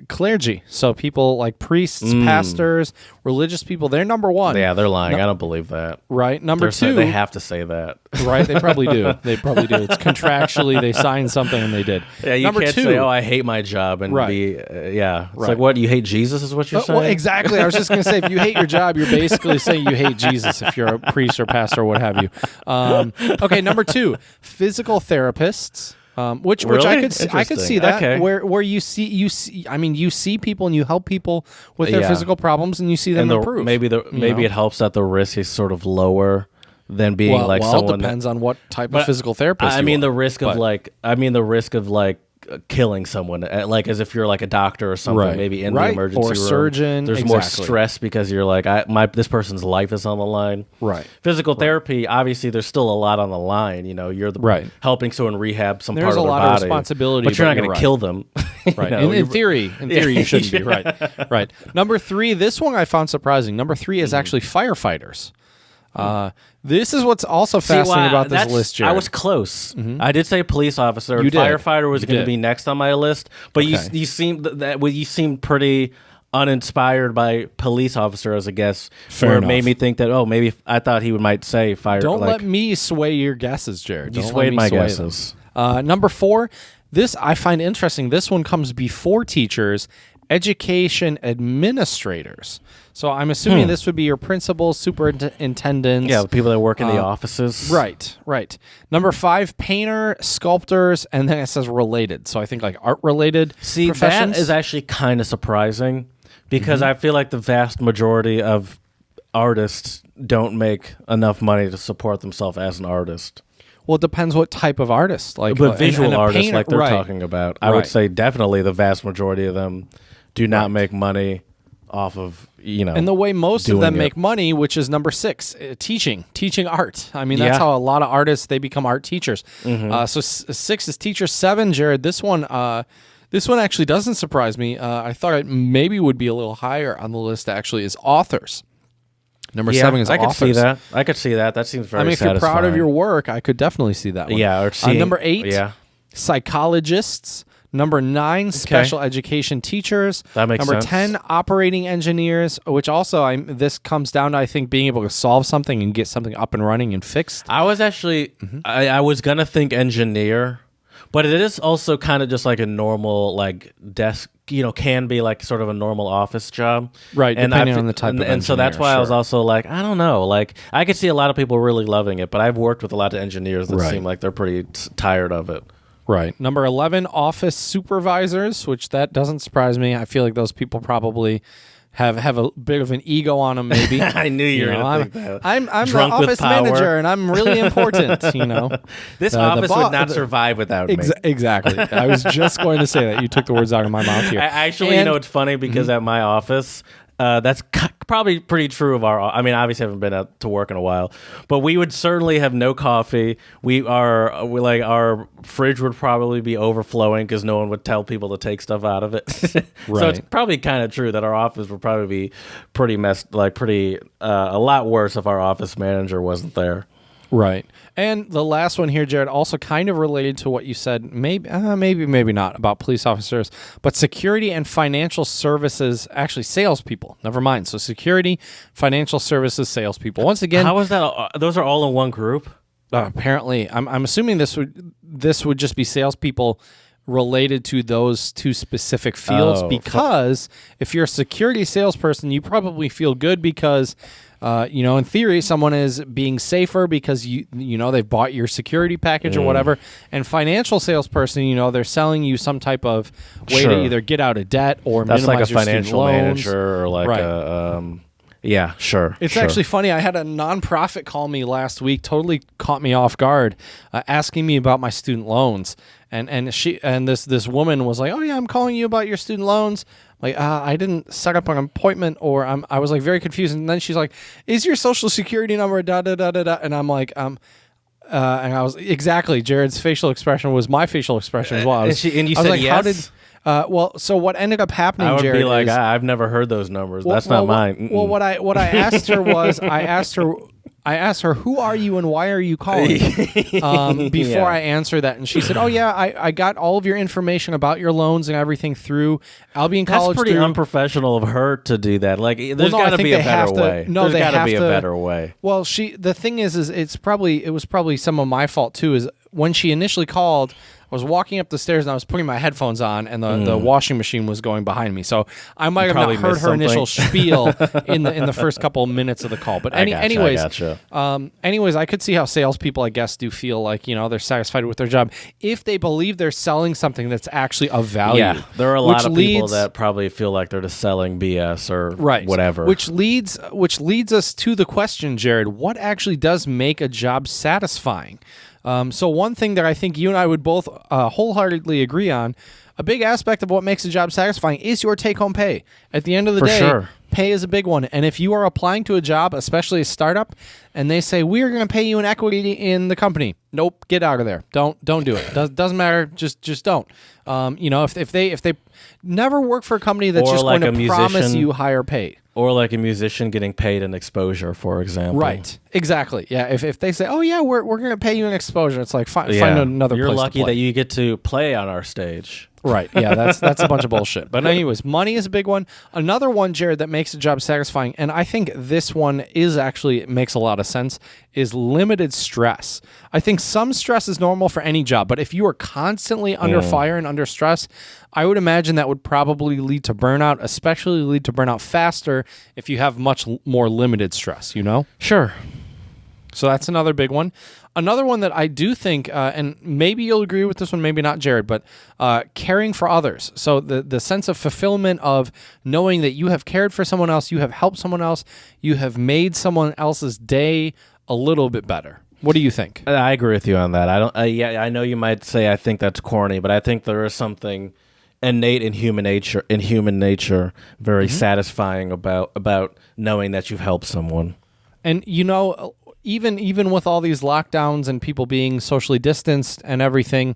clergy. So people like priests, pastors, religious people. They're number 1. Yeah, they're lying. I don't believe that. Right. Number 2. They have to say that. Right. They probably do. It's contractually they signed something and they did. Yeah, you number can't 2, say, "Oh, I hate my job," and be It's like, what, you hate Jesus is what you're saying? Well, exactly. I was just going to say, if you hate your job, you're basically saying you hate Jesus if you're a priest or pastor or what have you. Okay, number 2, physical therapists. Which Really? I could see that. Okay. Where you see people and you help people with their physical problems and you see them improve. Maybe it helps that the risk is sort of lower than being someone. It depends on what type of physical therapist. The risk of killing someone, as if you're a doctor or something, Right. maybe in the emergency or room. surgeon. There's more stress because you're this person's life is on the line. Right. Physical therapy, obviously, there's still a lot on the line. You're helping someone rehab some There's part of their a lot body, of responsibility, but you're not going right. to kill them. Right. In theory, you shouldn't be. Right. Right. Number 3, this one I found surprising. Number 3 is actually firefighters. This is what's also fascinating about this list, Jared. I was close. I did say police officer. You did. Firefighter was You going to did. be next on my list, but Okay. you seemed pretty uninspired by police officer as a guess. Fair where enough. it made me think that maybe I thought he might say fire. Don't like, let me sway your guesses, Jared. you Don't let swayed me my sway them. guesses. Number 4, this I find interesting. This one comes before teachers, education administrators. So I'm assuming this would be your principals, superintendents. Yeah, the people that work in the offices. Right. Number 5, painter, sculptors, and then it says related. So I think like art-related See, professions. that is actually kind of surprising because I feel like the vast majority of artists don't make enough money to support themselves as an artist. Well, it depends what type of artist. Like, But visual and a artists, painter, like they're right. talking about, I would Right. say definitely the vast majority of them do not make money off of, And the way most of doing them it. make money, which is number 6, teaching art. I mean, that's Yeah. how a lot of artists, they become art teachers. So 6 is teacher. 7, Jared, this one actually doesn't surprise me. I thought it maybe would be a little higher on the list, actually, is authors. Number 7 is I could authors. see that. I could see that. That seems very I mean, if you're proud of satisfying. your work, I could definitely see that one. Yeah, or seeing, number 8, Yeah. psychologists. Number 9, special education teachers. That makes Number sense. 10, operating engineers, which also this comes down to, I think, being able to solve something and get something up and running and fixed. I was actually, I was going to think engineer, but it is also kind of just like a normal, like, desk, can be like sort of a normal office job. Right, And depending I fe- on the type of And so that's engineer, why I was sure. also like, I don't know. Like, I could see a lot of people really loving it, but I've worked with a lot of engineers that Right. seem like they're pretty tired of it. Right. Number 11, office supervisors, which that doesn't surprise me. I feel like those people probably have a bit of an ego on them, maybe. I knew you were going to I'm, think that. I'm the Drunk with office power. manager, and I'm really important, This The office bo- would not the- survive without me. Exactly. I was just going to say that. You took the words out of my mouth here. Actually, And- it's funny because at my office, that's probably pretty true of our. I mean, obviously, I haven't been out to work in a while, but we would certainly have no coffee. Our fridge would probably be overflowing because no one would tell people to take stuff out of it. So it's Right. probably kind of true that our office would probably be pretty a lot worse if our office manager wasn't there. Right. And the last one here, Jared, also kind of related to what you said, maybe not, about police officers, but security and financial services, actually salespeople. Never mind. So security, financial services, salespeople. Once again, How is that? Those are all in one group. apparently, I'm assuming this would just be salespeople related to those two specific fields, Oh, because if you're a security salesperson, you probably feel good because in theory, someone is being safer because they've bought your security package or whatever. And financial salesperson, they're selling you some type of way Sure. to either get out of debt or That's like a minimize your student financial loans. manager or like Right. yeah, sure. It's sure. actually funny. I had a nonprofit call me last week, totally caught me off guard, asking me about my student loans. And this woman was like, "Oh yeah, I'm calling you about your student loans." Like, I didn't set up an appointment, or I was like very confused. And then she's like, "Is your social security number da da da da da?" And I'm like, and I was exactly. Jared's facial expression was my facial expression as well. I was, and you I was said like, yes? How did? So what ended up happening, I would Jared, be like, is, I've never heard those numbers. That's not mine. Well, what I asked her was, I asked her, who are you and why are you calling? Before Yeah. I answer that, and she said, "Oh yeah, I got all of your information about your loans and everything through Albion That's College." pretty through, unprofessional of her to do that. Like, there's no, I got to think be a they have better to- way. no, There's they got to have be a to- better way. Well, the thing is it was probably some of my fault too. Is when she initially called, I was walking up the stairs and I was putting my headphones on, and the washing machine was going behind me. So I might have not probably heard missed her initial something. spiel in the first couple of minutes of the call. But anyways, anyways, I could see how salespeople, I guess, do feel like they're satisfied with their job if they believe they're selling something that's actually of value. Yeah, there are a lot which of people leads- that probably feel like they're just selling BS or right whatever. which leads us to the question, Jared, what actually does make a job satisfying? So one thing that I think you and I would both wholeheartedly agree on, a big aspect of what makes a job satisfying is your take-home pay. At the end of the For day, sure. pay is a big one. And if you are applying to a job, especially a startup, and they say, "We are going to pay you an equity in the company," nope, get out of there. Don't do it. Doesn't matter. Just don't. If they never work for a company that's Or just like going to a promise musician- you higher pay. Or like a musician getting paid in exposure, for example. Right. Exactly. Yeah. If they say, "Oh yeah, we're going to pay you an exposure," it's like find another. You're place lucky to play. that you get to play on our stage. Right. Yeah. That's a bunch of bullshit. But anyways, money is a big one. Another one, Jared, that makes a job satisfying, and I think this one is actually makes a lot of sense, is limited stress. I think some stress is normal for any job, but if you are constantly under fire and under stress, I would imagine that would probably lead to burnout, especially lead to burnout faster if you have much more limited stress, you know? Sure. So that's another big one. Another one that I do think, and maybe you'll agree with this one, maybe not, Jared, but caring for others. So the sense of fulfillment of knowing that you have cared for someone else, you have helped someone else, you have made someone else's day a little bit better. What do you think? I agree with you on that. I don't. Yeah, I know you might say I think that's corny, but I think there is something innate in human nature, very satisfying about knowing that you've helped someone. And you know, even with all these lockdowns and people being socially distanced and everything,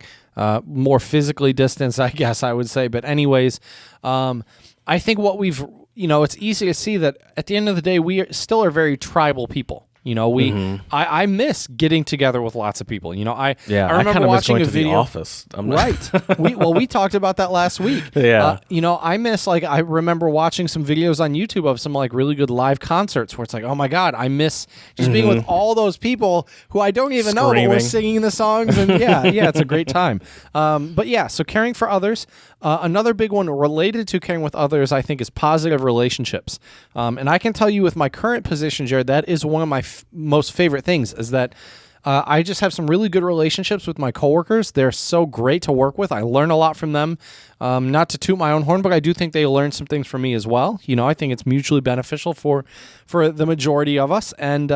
more physically distanced, I guess I would say. But anyways, I think what we've, it's easy to see that at the end of the day, still are very tribal people. I miss getting together with lots of people. I remember watching a video. The office. Right. We talked about that last week. Yeah. I miss, I remember watching some videos on YouTube of some really good live concerts where it's like, oh my God, I miss just being with all those people who I don't even know, but we're singing the songs. And yeah, it's a great time. But yeah, so caring for others. Another big one related to caring with others, I think, is positive relationships. And I can tell you with my current position, Jared, that is one of my most favorite things is that I just have some really good relationships with my coworkers. They're so great to work with. I learn a lot from them. Not to toot my own horn, but I do think they learn some things from me as well. I think it's mutually beneficial for the majority of us. And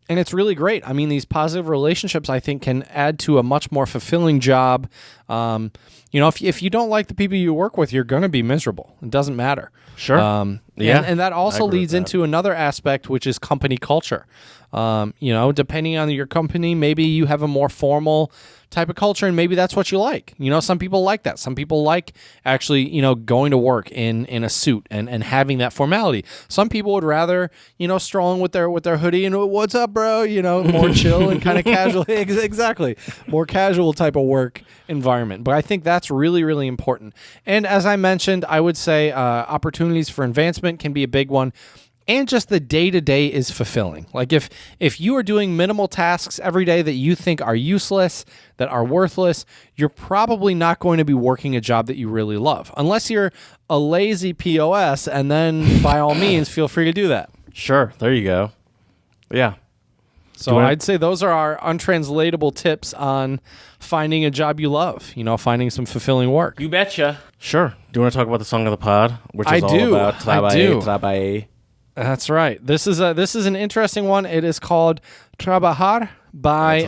it's really great. I mean, these positive relationships, I think, can add to a much more fulfilling job. If you don't like the people you work with, you're going to be miserable. It doesn't matter. Sure. And that also leads into another aspect, which is company culture. Depending on your company, maybe you have a more formal type of culture, and maybe that's what you like. Some people like that. Some people like actually, going to work in a suit and having that formality. Some people would rather, strolling with their hoodie and what's up, bro? More chill and kind of casual. Exactly. More casual type of work environment. But I think that's really, really important. And as I mentioned, I would say opportunities for advancement can be a big one. And just the day-to-day is fulfilling. Like if you are doing minimal tasks every day that you think are useless, that are worthless, you're probably not going to be working a job that you really love. Unless you're a lazy POS, and then by all means, feel free to do that. Sure. There you go. Yeah. So I'd say those are our untranslatable tips on finding a job you love, finding some fulfilling work. You betcha. Sure. Do you want to talk about the song of the pod? Which is all about trabajar. That's right. This is an interesting one. It is called Trabajar by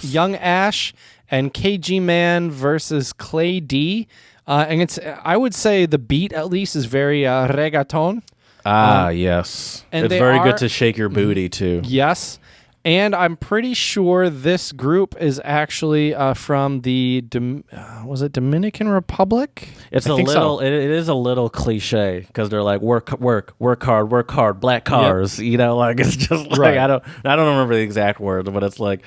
Young Ash and KG Man versus Clay D. And I would say the beat at least is very reggaeton. Yes. And it's very good to shake your booty too. Yes. And I'm pretty sure this group is actually from the Dominican Republic? It's it is a little cliche because they're like work hard, black cars. Yep. It's just like right. I don't remember the exact words, but it's like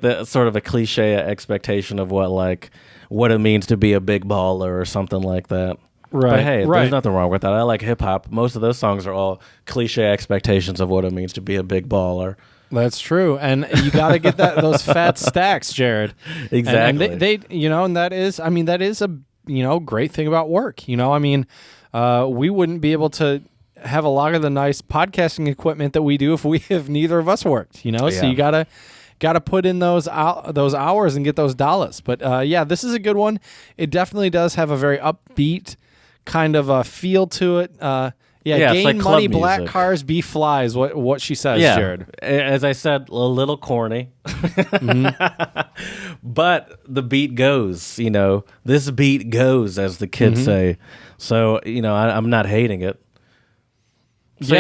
the sort of a cliche expectation of what it means to be a big baller or something like that. Right. But hey, there's nothing wrong with that. I like hip hop. Most of those songs are all cliche expectations of what it means to be a big baller. That's true, and you got to get those fat stacks, Jared. Exactly. And they and that is a great thing about work. We wouldn't be able to have a lot of the nice podcasting equipment that we do if neither of us worked. So you gotta put in those hours and get those dollars. But this is a good one. It definitely does have a very upbeat kind of a feel to it. Gain it's like money, club black music. Cars, be flies. What she says, Jared. As I said, a little corny, but the beat goes. This beat goes, as the kids say. So I'm not hating it. So,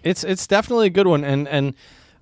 it's definitely a good one. And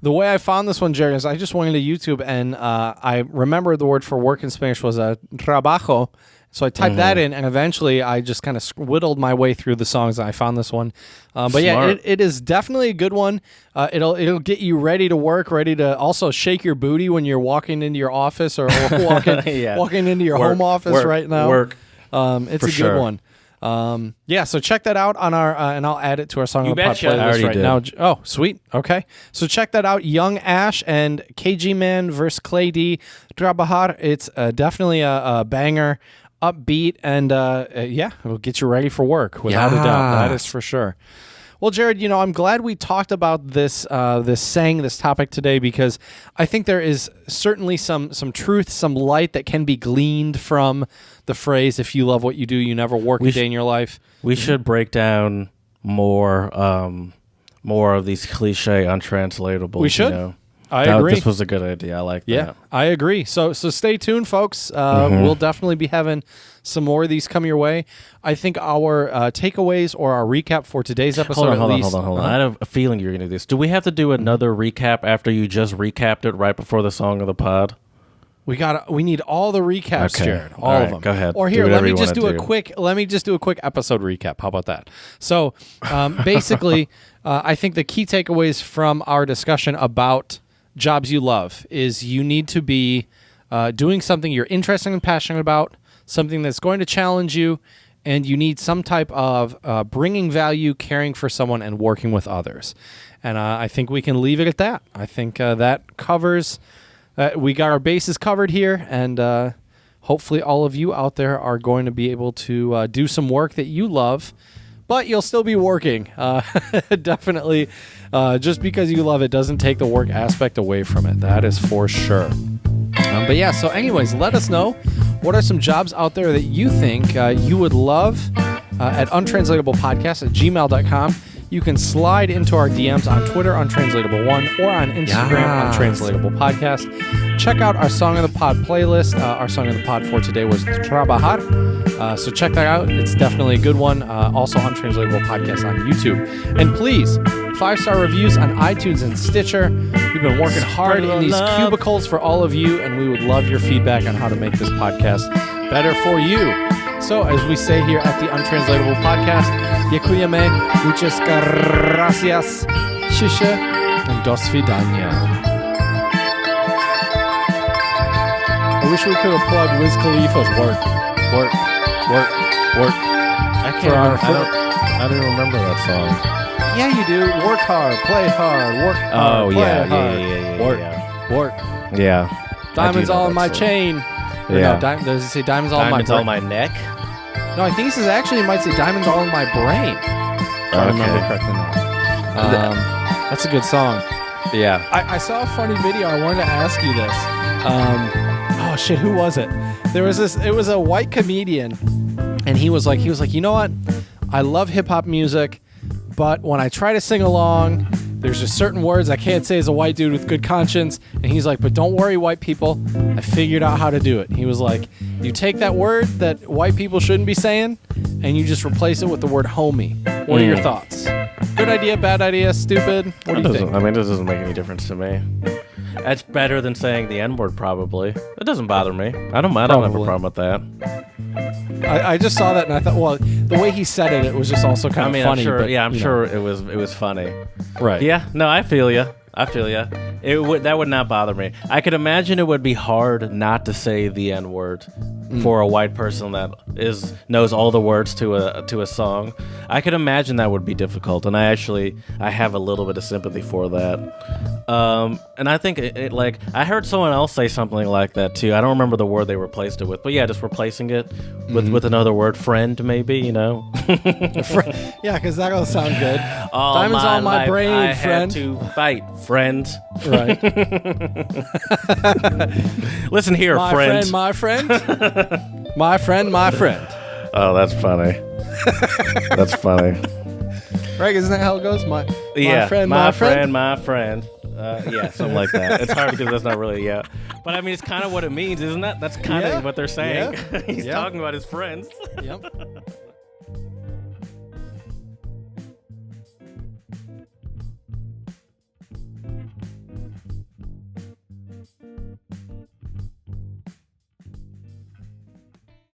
the way I found this one, Jared, is I just went into YouTube and I remembered the word for work in Spanish was trabajo. So I typed that in, and eventually I just kind of whittled my way through the songs, and I found this one. But yeah, it is definitely a good one. It'll get you ready to work, ready to also shake your booty when you're walking into your office or walking into your home office right now. It's a good one. So check that out on our, and I'll add it to our Song of the Pod playlist right now. Oh, sweet. Okay. So check that out. Young Ash and KG Man versus Clay D. Trabajar. It's definitely a banger, upbeat, and it'll get you ready for work without a doubt. That is for sure. Well, Jared, I'm glad we talked about this this topic today, because I think there is certainly some truth, some light that can be gleaned from the phrase, if you love what you do, you never work a day in your life. We should break down more of these cliche untranslatables. We should. I agree. This was a good idea. I like that. Yeah, I agree. So stay tuned, folks. We'll definitely be having some more of these come your way. I think our takeaways or our recap for today's episode. Hold on. I have a feeling you're going to do this. Do we have to do another recap after you just recapped it right before the Song of the Pod? We need all the recaps, okay. Jared. All of them. Go ahead. Or here, let me just do a quick episode recap. How about that? So, basically, I think the key takeaways from our discussion about jobs you love is you need to be doing something you're interested and passionate about, something that's going to challenge you, and you need some type of bringing value, caring for someone, and working with others. And I think we can leave it at that. I think that covers... we got our bases covered here, and hopefully all of you out there are going to be able to do some work that you love, but you'll still be working. Definitely, just because you love it doesn't take the work aspect away from it. That is for sure. But yeah, so anyways, let us know what are some jobs out there that you think you would love at untranslatablepodcast@gmail.com. You can slide into our DMs on Twitter, Untranslatable1, or on Instagram, Untranslatable Podcast. Check out our Song of the Pod playlist. Our Song of the Pod for today was Trabajar. So check that out. It's definitely a good one. Also, Untranslatable Podcast on YouTube. And please, 5-star reviews on iTunes and Stitcher. We've been working hard in these cubicles for all of you, and we would love your feedback on how to make this podcast better for you. So, as we say here at the Untranslatable Podcast, dziękujemy, muchas gracias, shisha, and do svidania. I wish we could have plugged Wiz Khalifa's work. I don't even remember that song. Yeah, you do. Work hard, play hard, work hard, play hard. Work. Yeah. Diamonds all in my chain. Yeah. No, does it say diamonds all in my brain? Diamonds all in my neck? No, I think it says it might say diamonds all in my brain. If I remember correctly now. That's a good song. Yeah. I saw a funny video. I wanted to ask you this. Oh shit, who was it? It was a white comedian, and he was like, you know what? I love hip hop music, but when I try to sing along, there's just certain words I can't say as a white dude with good conscience. And he's like, but don't worry, white people. I figured out how to do it. He was like, you take that word that white people shouldn't be saying, and you just replace it with the word homie. What are your thoughts? Good idea, bad idea, stupid? What do you think? I mean, this doesn't make any difference to me. That's better than saying the N-word, probably. It doesn't bother me. I don't have a problem with that. I just saw that and I thought, well, the way he said it, it was just also kind of funny. I'm sure it was funny. Right. Yeah. No, I feel you. That would not bother me. I could imagine it would be hard not to say the N-word for a white person that knows all the words to a song. I could imagine that would be difficult, and I have a little bit of sympathy for that. And I think it I heard someone else say something like that too. I don't remember the word they replaced it with, but yeah, just replacing it with another word, friend, maybe, Yeah, because that'll sound good. Diamonds on my brain, I friend. had to fight, friend. Right. Listen here, friend. My friend. My friend. Oh, that's funny. That's funny. Right, isn't that how it goes? My friend. Yeah, something like that. It's hard because that's not really, But I mean, it's kind of what it means, isn't that? That's kind of what they're saying. Yeah. He's talking about his friends. Yep.